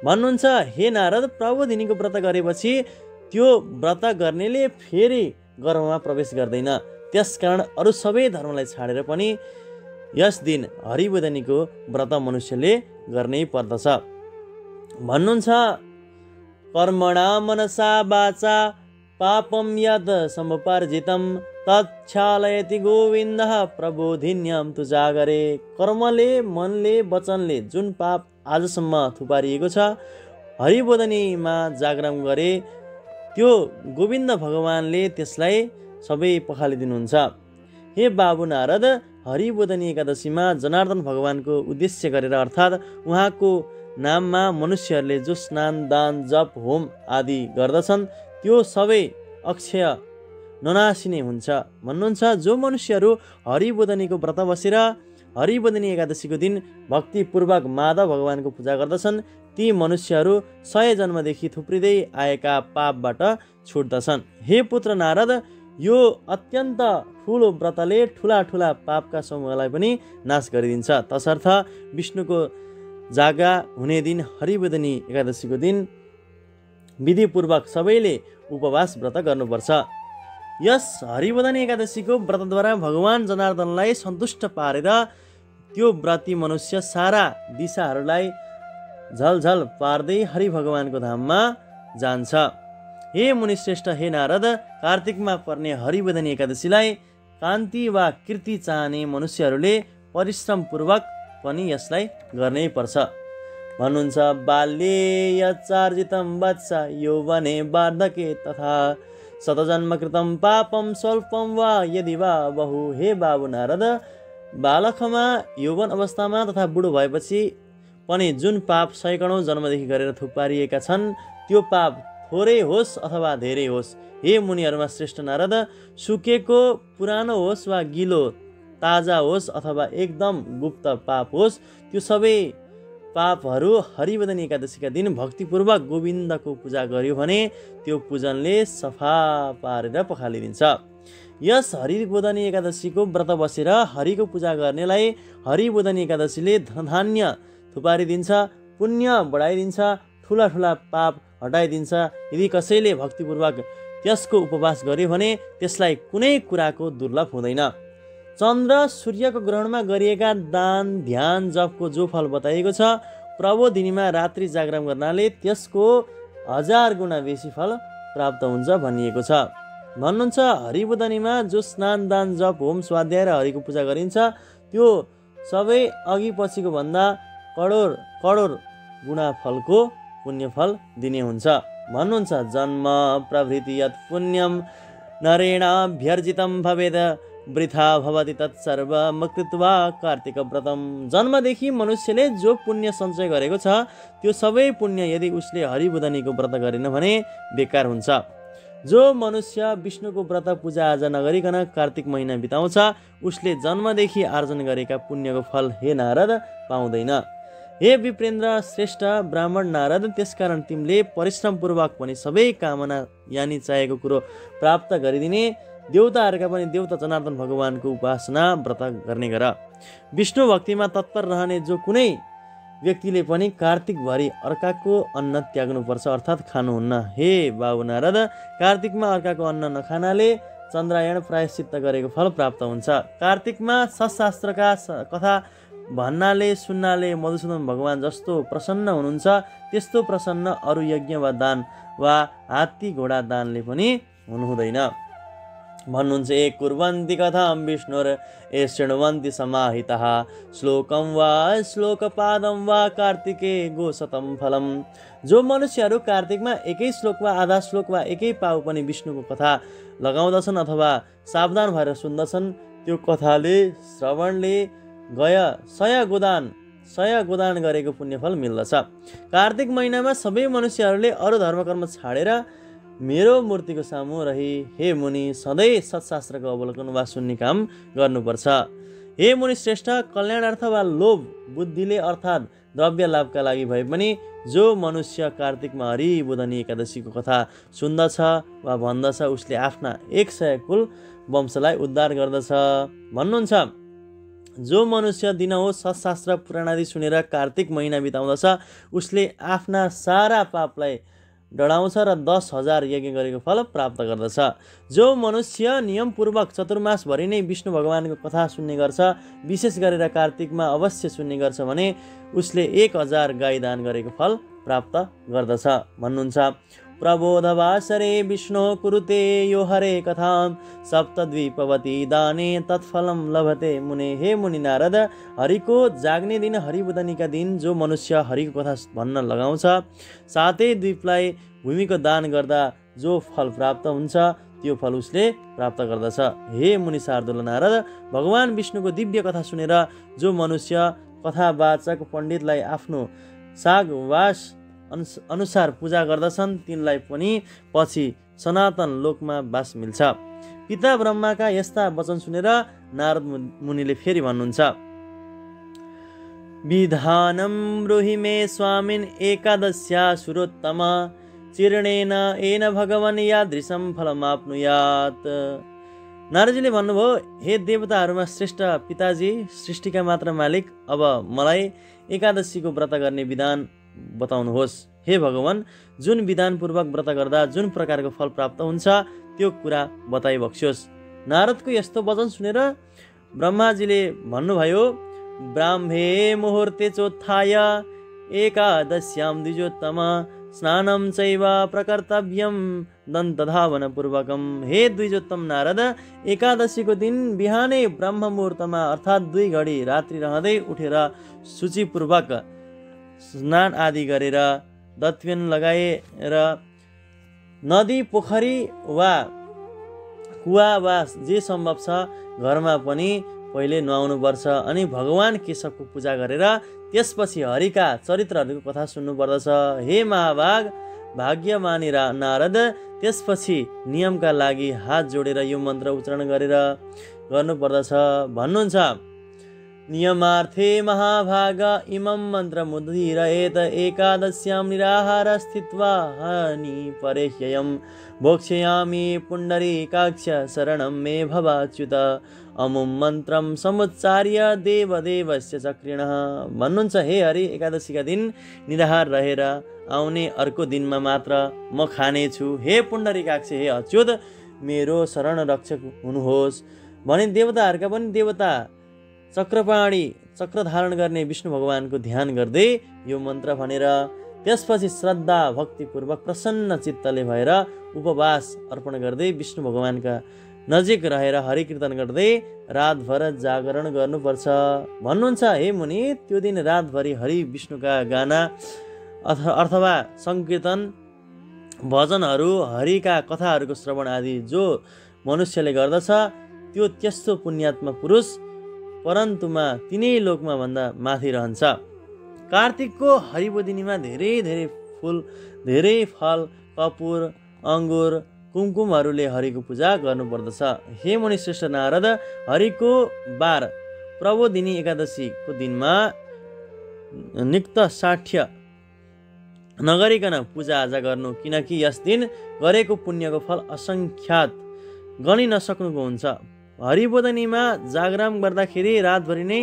S1: भन्नुहुन्छ, हे नारद, प्रबोधिनीको व्रत गरेपछि त्यो व्रत गर्नेले फेरि गर्भमा प्रवेश गर्दैन। त्यसकारण अरू सबै धर्मलाई छाडेर पनि यस दिन हरिबोधिनीको व्रत मनुष्यले गर्नै पर्दछ। भन्नुहुन्छ, कर्मणा मनसा वाचा पापम यद समुपार्जितम तच्छालयति गोविन्दः प्रबोधिन्यम तु जागरे। कर्मले, मनले, वचनले जुन पाप आजसम्म थुपारिएको छ, हरिबोधिनीमा जागरण गरे त्यो गोविन्द भगवानले त्यसलाई सबै पखालिदिनुहुन्छ। हे बाबु नारद, हरिबोधिनी एकादशीमा जनार्दन भगवानको उद्देश्य गरेर अर्थात् उहाँको नाममा मनुष्यहरूले जो स्नान, दान, जप, होम आदि गर्दछन् त्यो सबै अक्षय ननासिने हुन्छ। भन्नुहुन्छ, जो मनुष्यहरू हरिबोधिनीको व्रत बसेर हरिबोधिनी एकादशीको दिन भक्तिपूर्वक माधव भगवानको पूजा गर्दछन्, ती मनुष्यहरू 100 जन्मदेखि थुप्रिँदै आएका पापबाट छुट्दछन्। हे पुत्र नारद, यो अत्यन्त ठुलो व्रतले ठुला ठुला पापका समूहलाई पनि नाश गरिदिन्छ। तसर्थ विष्णुको जागा हुने दिन हरिबोधिनी एकादशीको दिन विधिपूर्वक सबैले उपवास व्रत गर्नुपर्छ। यस हरिबोधिनी एकादशीको व्रतद्वारा भगवान जनार्दनलाई सन्तुष्ट पारेर त्यो व्रती मनुष्य सारा दिशाहरूलाई झलझल पार्दै हरि भगवानको धाममा जान्छ। हे मुनिश्रेष्ठ, हे नारद, कार्तिकमा पर्ने हरिबोधिनी एकादशीलाई कान्ति वा कीर्ति चाहने मनुष्यहरूले परिश्रमपूर्वक पनि यसलाई गर्नै पर्छ। भन्नुहुन्छ, बाल्ये यच्चार्जितं वत्स यौवने वार्धके तथा शतजन्मकृतं पापम स्वल्पम वा यदि वा बहु। हे बाबु नारद, बालकमा, यौवन अवस्थामा तथा बुढो भएपछि पनि जुन पाप सैकडौँ जन्मदेखि गरेर थुपारिएका छन्, त्यो पाप थोरै होस् अथवा धेरै होस्, हे मुनिहरूमा श्रेष्ठ नारद, सुकेको पुरानो होस् वा गिलो ताजा होस् अथवा एकदम गुप्त पाप होस्, त्यो सबै पापहरू हरिबोधिनी एकादशीका दिन भक्तिपूर्वक गोविन्दको पूजा गर्यो भने त्यो पूजनले सफा पारेर पखालिदिन्छ। यस हरिबोधिनी एकादशीको व्रत बसेर हरिको पूजा गर्नेलाई हरिबोधिनी एकादशीले धनधान्य थुपारिदिन्छ, पुण्य बढाइदिन्छ, ठुला ठुला पाप हटाइदिन्छ। यदि कसैले भक्तिपूर्वक त्यसको उपवास गर्यो भने त्यसलाई कुनै कुराको दुर्लभ हुँदैन। चन्द्र सूर्यको ग्रहणमा गरिएका दान, ध्यान, जपको जो फल बताइएको छ, प्रबोधिनीमा रात्रि जागरण गर्नाले त्यसको 1000 गुणा बेसी फल प्राप्त हुन्छ भनिएको छ। भन्नुहुन्छ, हरिबोधिनीमा जो स्नान, दान, जप, होम, स्वाध्याय र हरिको पूजा गरिन्छ त्यो सबै अघि पछिको भन्दा करोड गुणा फलको पुण्यफल दिने हुन्छ। भन्नुहुन्छ, जन्म प्रभृति यत् पुण्यम नरेणाभ्यर्जितं भवेद वृथा भवति तत्सर्वम कृत्वा कार्तिक व्रतम। जन्मदेखि मनुष्यले जो पुण्य सञ्चय गरेको छ त्यो सबै पुण्य यदि उसले हरिबोधिनीको व्रत गरेन भने बेकार हुन्छ। जो मनुष्य विष्णुको व्रत पूजा आजा नगरिकन कार्तिक महिना बिताउँछ उसले जन्मदेखि आर्जन गरेका पुण्यको फल हे नारद पाउँदैन। हे विप्रेन्द्र श्रेष्ठ ब्राह्मण नारद, त्यसकारण तिमीले परिश्रमपूर्वक पनि सबै कामना यानि चाहेको कुरो प्राप्त गरिदिने देवताहरूका पनि देवता जनार्दन भगवानको उपासना व्रत गर्ने गर। विष्णु भक्तिमा तत्पर रहने जो कुनै व्यक्तिले पनि कार्तिकभरि अर्काको अन्न त्याग्नुपर्छ अर्थात् खानुहुन्न। हे बाबु नारद, कार्तिकमा अर्काको अन्न नखानाले चन्द्रायण प्रायश्चित्त गरेको फल प्राप्त हुन्छ। कार्तिकमा सशास्त्रका कथा भन्नाले सुन्नाले मधुसूदन भगवान जस्तो प्रसन्न हुनुहुन्छ त्यस्तो प्रसन्न अरू यज्ञ वा दान वा हात्ती घोडा दानले पनि हुनुहुँदैन। भन्नुहुन्छ, ए कुर्वन्ति कथां विष्णुर ए शृण्वन्ति समाहितः श्लोकं वा श्लोकपादं वा कार्तिके गोशतं फलम। जो मनुष्यहरू कार्तिकमा एकै श्लोक वा आधा श्लोक वा एकै पाउ पनि विष्णुको कथा लगाउँदछन् अथवा सावधान भएर सुन्दछन् त्यो कथाले श्रवणले 100 गोदान 100 गोदान गरेको पुण्यफल मिल्दछ। कार्तिक महिनामा सबै मनुष्यहरूले अरू धर्मकर्म छाडेर मेरो मूर्तिको सामु रही हे मुनि सधैँ सत्शास्त्रको अवलोकन वा सुन्ने काम गर्नुपर्छ। हे मुनि श्रेष्ठ, कल्याणार्थ वा लोभ बुद्धिले अर्थात् द्रव्य लाभका लागि भए पनि जो मनुष्य कार्तिकमा हरिबोधनी एकादशीको कथा सुन्दछ वा भन्दछ उसले आफ्ना 100 कुल वंशलाई उद्धार गर्दछ भन्नुहुन्छ। जो मनुष्य दिनहोस् सत्शास्त्र पुराणादि सुनेर कार्तिक महिना बिताउँदछ उसले आफ्ना सारा पापलाई डढाउँछ र 10,000 यज्ञ गरेको फल प्राप्त गर्दछ। जो मनुष्य नियमपूर्वक चतुर्मासभरि नै विष्णु भगवानको कथा सुन्ने गर्छ, विशेष गरेर कार्तिकमा अवश्य सुन्ने गर्छ भने उसले 1000 गाई दान गरेको फल प्राप्त गर्दछ भन्नुहुन्छ। प्रबोधवासरे विष्णु कुरुते यो हरे कथां सप्तद्वीपवती दाने तत्फलम लभते मुने। हे मुनि नारद, हरिको जाग्ने दिन हरिबोधनीका दिन जो मनुष्य हरिको कथा भन्न लगाउँछ, सातै द्वीपलाई भूमिको दान गर्दा जो फल प्राप्त हुन्छ त्यो फल उसले प्राप्त गर्दछ। हे मुनि शार्दूल नारद, भगवान विष्णुको दिव्य कथा सुनेर जो मनुष्य कथावाचक पण्डितलाई आफ्नो सागवास अनुसार पूजा गर्दछन् तिनलाई पनि पछि सनातन लोकमा वास मिल्छ। पिता ब्रह्माका यस्ता वचन सुनेर नारद मुनिले फेरि भन्नुहुन्छ, विधानं ब्रूहि मे स्वामिन् एकादश्या सुरोत्तम चिर्णेन येन भगवान् यादृशं फलमाप्नुयात्। नारदजीले भन्नुभयो, हे देवताहरूमा श्रेष्ठ पिताजी, सृष्टिका मात्र मालिक, अब मलाई एकादशीको व्रत गर्ने विधान बताउनुहोस्। हे भगवान, जुन विधानपूर्वक व्रत गर्दा जुन प्रकारको फल प्राप्त हुन्छ त्यो कुरा बताइबक्स्योस्। नारदको यस्तो वचन सुनेर ब्रह्माजीले भन्नुभयो, ब्राह्मे मुहुर्ते चोत्थाय एकादश्यां द्विजोत्तम स्नानं चैव प्रकर्तव्यं दन्तधावन पूर्वकम। हे द्विजोत्तम नारद, एकादशीको दिन बिहानै ब्रह्म मुहुर्तमा अर्थात् 2 घडी रात्रि रहँदै उठेर शुचिपूर्वक स्नान आदि गरेर दत्वेन लगाएर नदी पोखरी वा कुवा वा जे सम्भव छ घरमा पनि पहिले नुहाउनुपर्छ अनि भगवान केशवको पूजा गरेर त्यसपछि हरिका चरित्रहरूको कथा सुन्नुपर्दछ। हे महाभाग भाग्यमानी नारद, त्यसपछि नियमका लागि हात जोडेर यो मन्त्र उच्चारण गरेर गर्नुपर्दछ भन्नुहुन्छ। नियमार्थे महाभाग इमं मन्त्रमुद्धीरयेत एकादश्यां निराहार स्थित्वा हानि परेह्ययं भोक्ष्यामि पुण्डरीकाक्ष शरणं मे भवाच्युत अमुं मन्त्रं समुच्चार्य देवदेवस्य चक्रिणः भन्नुहुन्छ। हे हरि, एकादशीका दिन निराहार रहेर आउने अर्को दिनमा मात्र म खानेछु। हे पुण्डरीकाक्ष, हे अच्युत, मेरो शरण रक्षक हुनुहोस् भने देवताहरूका पनि देवता चक्रपाणी चक्र धारण गर्ने विष्णु भगवानको ध्यान गर्दै यो मन्त्र भनेर त्यसपछि श्रद्धा भक्तिपूर्वक प्रसन्न चित्तले भएर उपवास अर्पण गर्दै विष्णु भगवानका नजिक रहेर हरि कीर्तन गर्दै रातभर जागरण गर्नुपर्छ भन्नुहुन्छ। हे मुनि, त्यो दिन रातभरि हरि विष्णुका गाना अथवा सङ्कीर्तन भजनहरू हरिका कथाहरूको श्रवण आदि जो मनुष्यले गर्दछ त्यो त्यस्तो पुण्यात्मा पुरुष परन्तुमा तिनै लोकमा भन्दा माथि रहन्छ। कार्तिकको हरिबोधिनीमा धेरै फुल, धेरै फल, कपुर, अङ्गुर, कुमकुमहरूले हरिको पूजा गर्नुपर्दछ। हे मुनि श्रेष्ठ नारद, हरिको बार प्रबोधिनी एकादशीको दिनमा निक्त साठ्य नगरिकन पूजा आजा गर्नु, किनकि यस दिन गरेको पुण्यको फल असङ्ख्यात गनि नसक्नुको हुन्छ। हरिबोधनीमा जागरण गर्दाखेरि रातभरि नै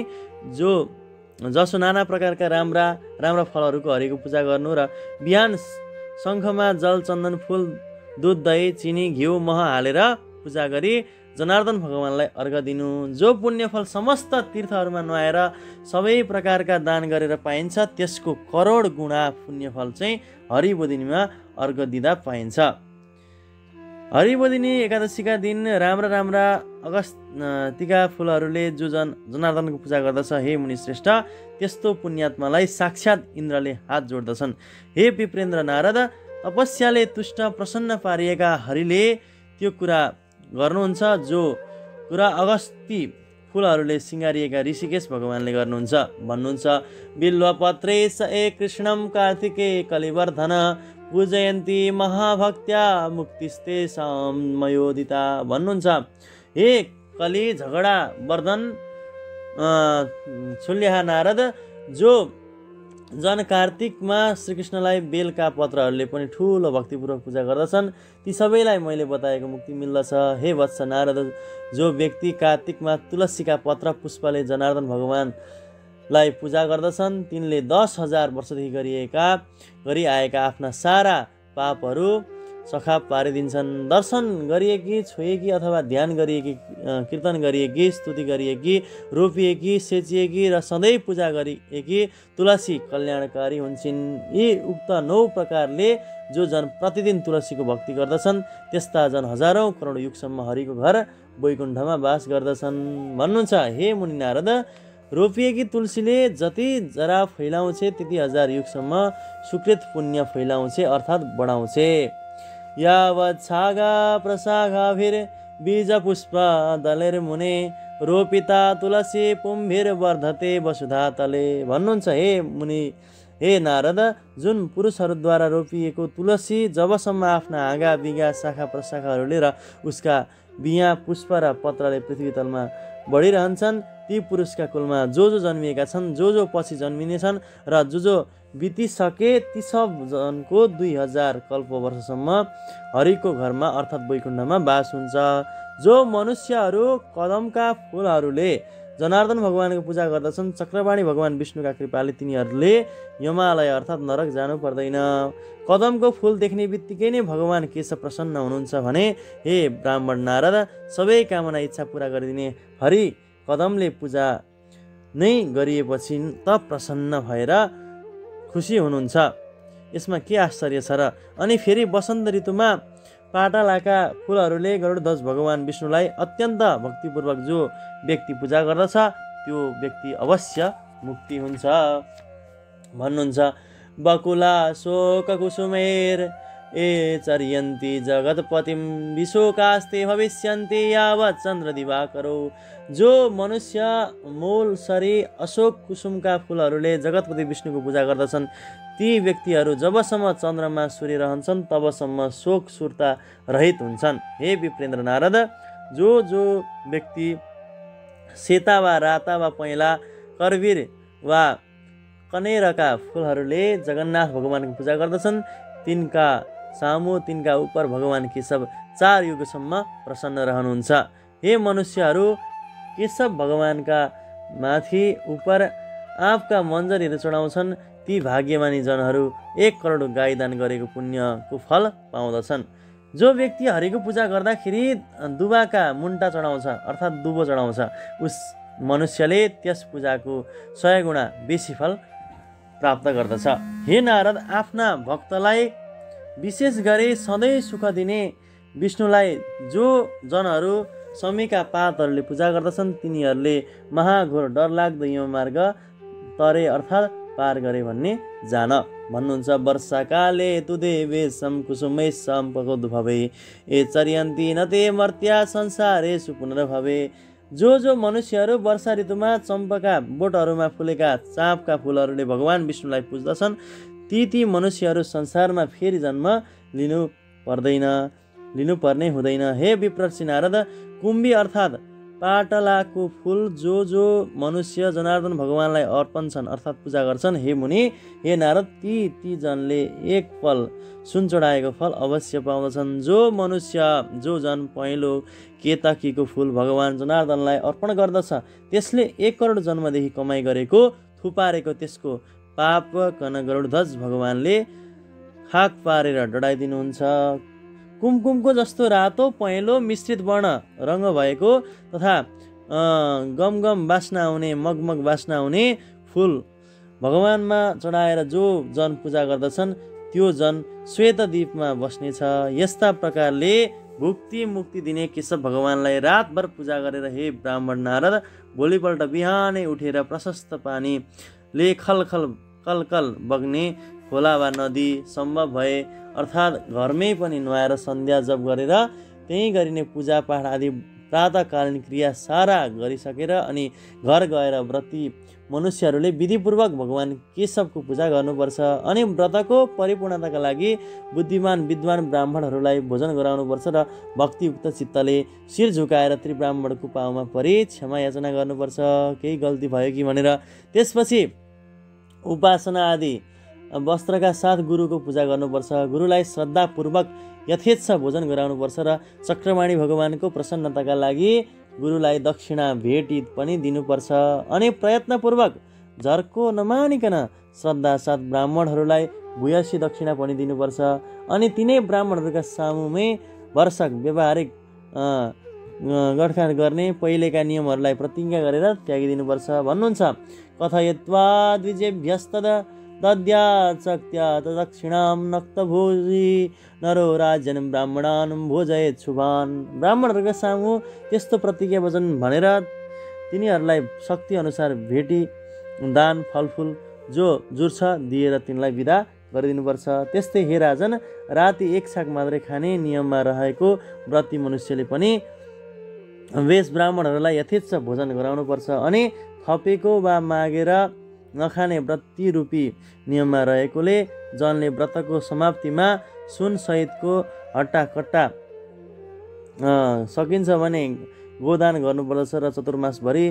S1: जसो नाना प्रकारका राम्रा फलहरूको हरिको पूजा गर्नु र बिहान शङ्खमा जल चन्दन फुल दुध दही चिनी घिउ मह हालेर पूजा गरी जनार्दन भगवानलाई अर्घ दिनु। जो पुण्यफल समस्त तीर्थहरूमा नुहाएर सबै प्रकारका दान गरेर पाइन्छ त्यसको करोड गुणा पुण्यफल चाहिँ हरिबोधिनीमा अर्घ दिँदा पाइन्छ। हरिबोधिनी एकादशीका दिन राम्रा अगस्तीका फुलहरूले जो जनार्दनको पूजा गर्दछ, हे मुनि श्रेष्ठ, त्यस्तो पुण्यात्मालाई साक्षात् इन्द्रले हात जोड्दछन्। हे विप्रेन्द्र नारद, तपस्याले तुष्ट प्रसन्न पारिएका हरिले त्यो कुरा गर्नुहुन्छ जो कुरा अगस्ती फुलहरूले सिँगारिएका ऋषिकेश भगवानले गर्नुहुन्छ भन्नुहुन्छ। बिल्वपत्रेश ए कृष्णम कार्तिके कलिवर्धन पूजयन्ती महाभक्त्या मुक्तिस्ते मयोदिता भन्नुहुन्छ। हे कलि झगडा वर्धन छुल्याहा नारद, जो जन कार्तिकमा श्रीकृष्णलाई बेलका पत्रहरूले पनि ठुलो भक्तिपूर्वक पूजा गर्दछन्, ती सबैलाई मैले बताएको मुक्ति मिल्दछ। हे वत्स नारद, जो व्यक्ति कार्तिकमा तुलसीका पत्र पुष्पले जनार्दन भगवानलाई पूजा गर्दछन्, तिनले 10,000 वर्षदेखि गरी आएका आफ्ना सारा पापहरू सखाप पारिदिन्छन्। दर्शन गरिएकी, छोएकी अथवा ध्यान गरिएकी, कीर्तन गरिएकी, स्तुति गरिएकी, रोपिएकी, सेचिएकी र सधैँ पूजा गरिएकी तुलसी कल्याणकारी हुन्छन्। यी उक्त 9 प्रकारले जो जन प्रतिदिन तुलसीको भक्ति गर्दछन्, त्यस्ता जन हजारौं करोड युगसम्म हरिको घर वैकुण्ठमा वास गर्दछन् भन्नुहुन्छ। हे मुनि नारद, रोपिएकी तुलसीले जति जरा फैलाउँछे त्यति 1000 युगसम्म सुकृत पुण्य फैलाउँछे अर्थात् बढाउँछे। यावत् छागा प्रसागाभिर बीज पुष्प दलेर्मुने रोपिता तुलसी पुम्भिर वर्धते वसुधा तले भन्नुहुन्छ। हे मुनि, हे नारद, जुन पुरुषहरूद्वारा रोपिएको तुलसी जबसम्म आफ्ना हाँगा बिगा शाखा प्रशाखाहरूले र उसका बिया पुष्प र पत्रले पृथ्वी तलमा बढिरहन्छन्, ती पुरुषका कुलमा जो जन्मिएका छन्, जो पछि जन्मिनेछन् र जो बितिसके, ती सब जनको 2000 कल्प वर्षसम्म हरिको घरमा अर्थात् वैकुण्ठमा वास हुन्छ। जो मनुष्यहरू कदमका फुलहरूले जनार्दन भगवानको पूजा गर्दछन्, चक्रवाणी भगवान विष्णुका कृपाले तिनीहरूले यमालय अर्थात् नरक जानु पर्दैन। कदमको फुल देख्ने बित्तिकै नै भगवान केशव प्रसन्न हुनुहुन्छ भने हे ब्राह्मण नारद, सबै कामना इच्छा पूरा गरिदिने हरि कदमले पूजा नै गरिएपछि त प्रसन्न भएर खुसी हुनुहुन्छ। यसमा के आश्चर्य छ र? अनि फेरि वसन्त ऋतुमा पाटलाका फुलहरूले गरुडध्वज भगवान विष्णुलाई अत्यन्त भक्तिपूर्वक जो व्यक्ति पूजा गर्दछ, त्यो व्यक्ति अवश्य मुक्ति हुन्छ भन्नुहुन्छ। बकुला शोक कुसुमेर ए चर्यन्ती जगतपतिम विशोकास्ते भविष्यन्ति यावत् चन्द्र दिवाकरो। जो मनुष्य मूल सरी अशोक कुसुमका फुलहरूले जगतपति विष्णुको पूजा गर्दछन्, ती व्यक्तिहरू जबसम्म चन्द्रमा सूर्य रहन्छन् तबसम्म शोक सुर्ता रहित हुन्छन्। हे विप्रेन्द्र नारद, जो व्यक्ति सेता वा राता वा पहेँला करवीर वा कनेरका फुलहरूले जगन्नाथ भगवानको पूजा गर्दछन्, तिनका सामु, तिनका उपर भगवान केशव 4 युगसम्म प्रसन्न रहनुहुन्छ। हे मनुष्यहरू, केशव भगवानका माथि उपर आँपका मन्जरीहरू चढाउँछन्, ती भाग्यमानी जनहरू 1 करोड गाई दान गरेको पुण्यको फल पाउँदछन्। जो व्यक्ति हरिको पूजा गर्दाखेरि दुबाका मुन्टा चढाउँछ अर्थात् दुबो चढाउँछ, उस मनुष्यले त्यस पूजाको 100 गुणा बेसी फल प्राप्त गर्दछ। हे नारद, आफ्ना भक्तलाई विशेष गरी सधैँ सुख दिने विष्णुलाई जो जनहरू समीका पातहरूले पूजा गर्दछन्, तिनीहरूले महाघोर डरलाग्दो यममार्ग तरे अर्थात् पार गरे भन्ने जान भन्नुहुन्छ। वर्षाकाले तु देवेशम कुसुमै सम्पको भवे ए चर्यन्ती न ते मर्त्या संसारेषु पुनर्भवे। जो मनुष्यहरू वर्षा ऋतुमा चम्पका बोटहरूमा फुलेका चाँपका फुलहरूले भगवान विष्णुलाई पुज्दछन्, ती मनुष्यहरू संसारमा फेरि जन्म लिनुपर्ने हुँदैन। हे विप्रर्षि नारद, कुम्भी अर्थात् पाटलाको फुल जो मनुष्य जनार्दन भगवानलाई अर्पण छन् अर्थात् पूजा गर्छन्, हे मुनि, हे नारद, ती जनले 1 पल सुन चढाएको फल अवश्य पाउँदछन्। जो मनुष्य जो जन पहेँलो केतकीको फुल भगवान जनार्दनलाई अर्पण गर्दछ, त्यसले 1 करोड जन्मदेखि कमाइ गरेको थुपारेको त्यसको पाप गरुडध्वज भगवानले खाक पारेर डढाइदिनुहुन्छ। कुमकुमको जस्तो रातो पहेँलो मिश्रित वर्ण रङ्ग भएको तथा गमगम बास्ना आउने, मगमग बास्ना आउने फुल भगवानमा चढाएर जो जन पूजा गर्दछन्, त्यो जन श्वेतद्वीपमा बस्नेछ। यस्ता प्रकारले भुक्ति मुक्ति दिने केशव भगवानलाई रातभर पूजा गरेर हे ब्राह्मण नारद, भोलिपल्ट बिहानै उठेर प्रशस्त पानीले कलकल बग्ने खोला वा नदी सम्भव भए अर्थात् घरमै पनि नुहाएर सन्ध्या जप गरेर त्यहीँ गरिने पूजापाठ आदि प्रातःकालीन क्रिया सारा गरिसकेर अनि घर गएर व्रती मनुष्यहरूले विधिपूर्वक भगवान केशवको पूजा गर्नुपर्छ। अनि व्रतको परिपूर्णताका लागि बुद्धिमान विद्वान ब्राह्मणहरूलाई भोजन गराउनुपर्छ र भक्तियुक्त चित्तले शिर झुकाएर त्रिब्राह्मणको पाउमा परि क्षमा याचना गर्नुपर्छ, केही गल्ती भयो कि भनेर। त्यसपछि उपासना आदि वस्त्रका साथ गुरुको पूजा गर्नुपर्छ। गुरुलाई श्रद्धापूर्वक यथेच्छ भोजन गराउनुपर्छ र चक्रवाणी भगवानको प्रसन्नताका लागि गुरुलाई दक्षिणा भेटी पनि दिनुपर्छ। अनि प्रयत्नपूर्वक झर्को नमानिकन श्रद्धा साथ ब्राह्मणहरूलाई भूयसी दक्षिणा पनि दिनुपर्छ। अनि तिनै ब्राह्मणहरूका सामुमै वर्षक व्यावहारिक गठखाट गर्ने पहिलेका नियमहरूलाई प्रतिज्ञा गरेर त्यागिदिनुपर्छ भन्नुहुन्छ। कथयत्वा द्विजेभ्यस्तद दद्याचक्त्या दक्षिणां नक्तभोजी नरो राजन ब्राह्मणान् भोजयेत् शुभान्। ब्राह्मणहरूका सामु त्यस्तो प्रतिज्ञा वचन भनेर तिनीहरूलाई शक्ति अनुसार भेटी दान फलफुल जो जुर्छ दिएर तिनलाई विदा गरिदिनुपर्छ। त्यस्तै हे राजन, राति एक छाक मात्रै खाने नियममा रहेको व्रती मनुष्यले पनि वेश ब्राह्मणहरूलाई यथेच्छ भोजन गराउनुपर्छ। अनि थपेको वा मागेर नखाने व्रती रूपी नियममा रहेकोले जनले व्रतको समाप्तिमा सुन सहितको हट्टाकट्टा सकिन्छ भने गोदान गर्नुपर्दछ र चतुर्मासभरि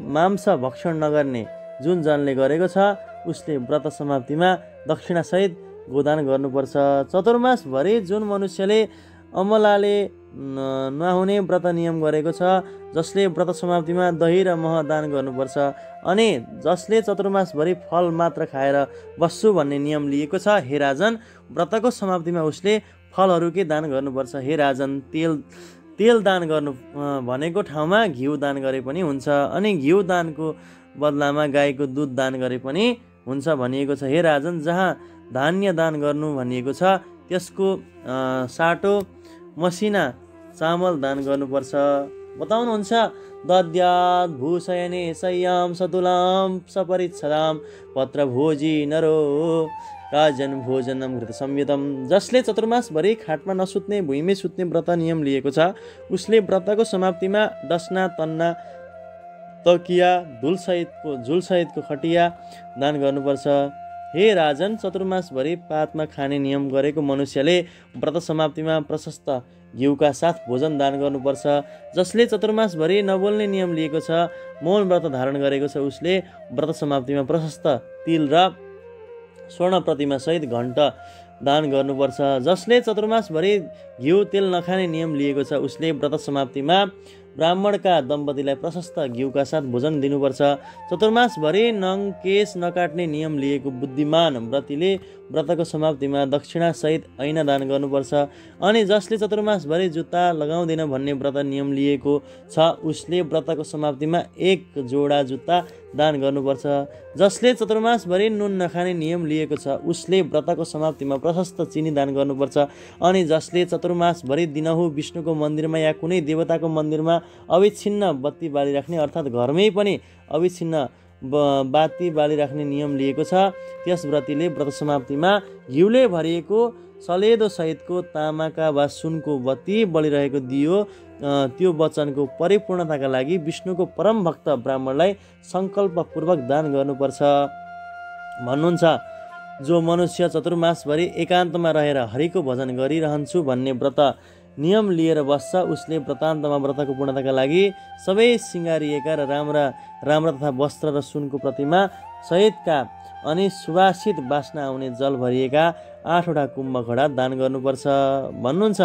S1: मांस भक्षण नगर्ने जुन जनले गरेको छ उसले व्रत समाप्तिमा दक्षिणासहित गोदान गर्नुपर्छ। चतुर्मासभरि जुन मनुष्यले अमलाले नहुने व्रत नियम गरेको छ, जसले व्रत समाप्तिमा दही र मह दान गर्नुपर्छ। अनि जसले चतुर्मासभरि फल मात्र खाएर बस्छु भन्ने नियम लिएको छ, हे राजन, व्रतको समाप्तिमा उसले फलहरूकै दान गर्नुपर्छ। हे राजन, तेल दान गर्नु भनेको ठाउँमा घिउ दान गरे पनि हुन्छ। अनि घिउ दानको बदलामा गाईको दुध दान गरे पनि हुन्छ भनिएको छ। हे राजन, जहाँ धान्य दान गर्नु भनिएको छ त्यसको साटो मसिना चामल दान गर्नुपर्छ। बताउनुहुन्छ दद्यात् भूषयने शय्यां सतुलां सपरिच्छदां पत्रभोजी नरो राजन भोजनम घृत संयुतम। जसले चतुर्मासभरि खाटमा नसुत्ने भुइँमै सुत्ने व्रत नियम लिएको छ उसले व्रतको समाप्तिमा डसना तन्ना तकिया झुलसहितको खटिया दान गर्नुपर्छ। हे राजन, चतुर्मासभरि पातमा खाने नियम गरेको मनुष्यले व्रत समाप्तिमा प्रशस्त घिउका साथ भोजन दान गर्नुपर्छ। जसले चतुर्मासभरि नबोल्ने नियम लिएको छ, मौन व्रत धारण गरेको छ, उसले व्रत समाप्तिमा प्रशस्त तिल र स्वर्ण प्रतिमा सहित घण्ट दान गर्नुपर्छ। जसले चतुर्मासभरि घिउ तेल नखाने नियम लिएको छ उसले व्रत समाप्तिमा ब्राह्मणका दम्पतिलाई प्रशस्त घिउका साथ भोजन दिनुपर्छ। चतुर्मासभरि नङ केश नकाट्ने नियम लिएको बुद्धिमान व्रतीले व्रतको समाप्तिमा दक्षिणासहित ऐना दान गर्नुपर्छ। अनि जसले चतुर्मासभरि जुत्ता लगाउँदैन भन्ने व्रत नियम लिएको छ उसले व्रतको समाप्तिमा एक जोडा जुत्ता दान गर्नुपर्छ। जसले चतुर्मासभरि नुन नखाने नियम लिएको छ उसले व्रतको समाप्तिमा प्रशस्त चिनी दान गर्नुपर्छ। अनि जसले चतुर्मासभरि दिनहुँ विष्णुको मन्दिरमा या कुनै देवताको मन्दिरमा अविच्छिन्न बत्ती बालिराख्ने अर्थात् घरमै पनि अविच्छिन्न बाती बालिराख्ने नियम लिएको छ त्यस व्रतीले व्रत समाप्तिमा घिउले भरिएको सलेदो सहितको तामाका वा सुनको बत्ती बलिरहेको दियो त्यो वचनको परिपूर्णताका लागि विष्णुको परम भक्त ब्राह्मणलाई सङ्कल्पपूर्वक दान गर्नुपर्छ भन्नुहुन्छ। जो मनुष्य चतुर्मासभरि एकान्तमा रहेर हरिको भजन गरिरहन्छु भन्ने व्रत नियम लिएर बस्छ उसले व्रतान्तमा व्रतको पूर्णताका लागि सबै सिँगारिएका र राम्रा तथा वस्त्र र सुनको प्रतिमा सहितका अनि सुवासित बास्ना आउने जल भरिएका 8वटा कुम्भ घडा दान गर्नुपर्छ भन्नुहुन्छ।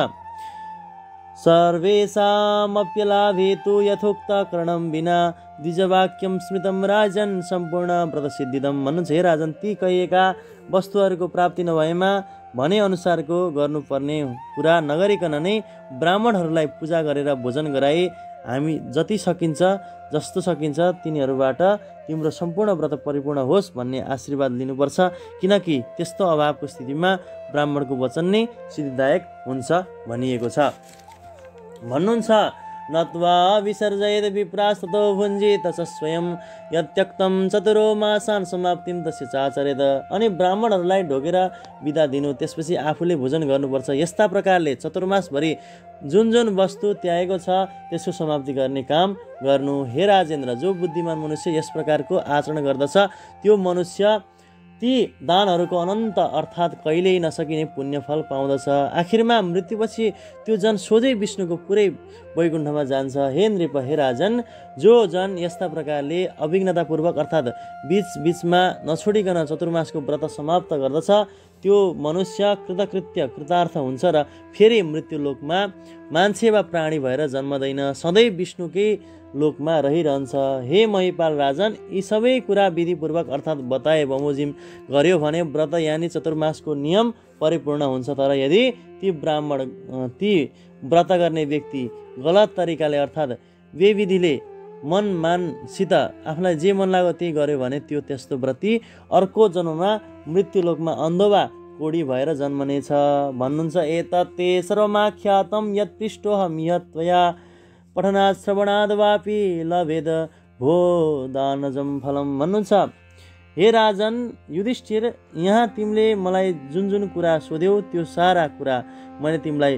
S1: सर्वेषामप्यलाभेतु यथोक्त करणं विना द्विजवाक्यं स्मृतं राजन सम्पूर्ण व्रत सिद्धिदम भन्नुहुन्छ। हे राजन, ती कहिएका वस्तुहरूको प्राप्ति नभएमा भने अनुसारको गर्नुपर्ने कुरा नगरिकन नै ब्राह्मणहरूलाई पूजा गरेर भोजन गराई हामी जति सकिन्छ जस्तो सकिन्छ तिनीहरूबाट तिम्रो सम्पूर्ण व्रत परिपूर्ण होस् भन्ने आशीर्वाद लिनुपर्छ, किनकि त्यस्तो अभावको स्थितिमा ब्राह्मणको वचन नै सिद्धिदायक हुन्छ भनिएको छ भन्नुहुन्छ। नत्वा विसर्जयेत् विप्रास्ततो भुञ्जीत स स्वयं यत्यक्तं चतुरो मासान् समाप्तिं तस्य चाचरेत। अनि ब्राह्मणहरूलाई ढोकेर बिदा दिनु, त्यसपछि आफूले भोजन गर्नुपर्छ। यस्ता प्रकारले चतुर्मासभरि जुन जुन वस्तु त्यागेको छ त्यसको समाप्ति गर्ने काम गर्नु। हे राजेन्द्र, जो बुद्धिमान मनुष्य यस प्रकारको आचरण गर्दछ त्यो मनुष्य ती दानहरूको अनन्त अर्थात् कहिल्यै नसकिने पुण्यफल पाउँदछ। आखिरमा मृत्युपछि त्यो जन सोझै विष्णुको पुरै वैकुण्ठमा जान्छ। हे नृप, हे राजन, जो जन यस्ता प्रकारले अविघ्नतापूर्वक अर्थात् बीचमा नछोडिकन चतुर्मासको व्रत समाप्त गर्दछ त्यो मनुष्य कृतकृत्य कृतार्थ हुन्छ र फेरि मृत्युलोकमा मान्छे वा प्राणी भएर जन्मदैन, सधैँ विष्णुकै लोकमा रहिरहन्छ। हे महिपाल राजन, यी सबै कुरा विधिपूर्वक अर्थात् बताए बमोजिम गर्यो भने व्रत यानि चतुर्मासको नियम परिपूर्ण हुन्छ। तर यदि ती व्रत गर्ने व्यक्ति गलत तरिकाले अर्थात् बेविधिले मनमानसित आफूलाई जे मन लाग्यो त्यही गर्यो भने त्यो त्यस्तो व्रती अर्को जन्ममा मृत्युलोकमा अन्धो वा कोडी भएर जन्मनेछ भन्नुहुन्छ। एतत्ते सर्वमाख्यातं यत् पृष्टोऽहं त्वया पठनात् श्रवणाद् वापि लभेद भो दानजं फलम भन्नुहुन्छ। हे राजन युधिष्ठिर, यहाँ तिमीले मलाई जुन जुन कुरा सोध्यौ त्यो सारा कुरा मैले तिमीलाई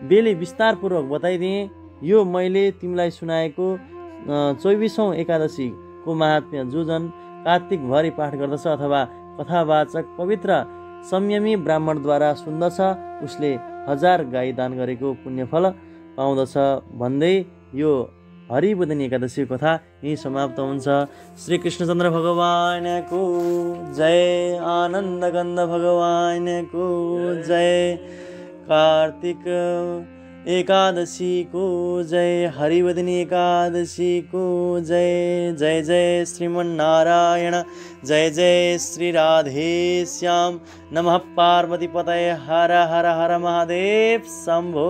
S1: बेली विस्तारपूर्वक बताइदिएँ। यो मैले तिमीलाई सुनाएको 24औं एकादशीको महात्म्य जो जन कार्तिकभरि पाठ गर्दछ अथवा कथावाचक पवित्र संयमी ब्राह्मणद्वारा सुन्दछ उसले 1000 गाई दान गरेको पुण्यफल पाउँदछ भन्दै यो हरिबोधिनी एकादशीको कथा यही समाप्त हुन्छ। श्री कृष्णचन्द्र भगवानको जय, आनन्दगन्ध भगवानको जय, कार्तिक एकादशीको जय, हरिबोधिनी एकादशीको जय। जय जय श्रीमन्नारायण, जय जय श्री राधेश्याम। नमः पार्वतीपतये, हर हर हर महादेव शम्भो।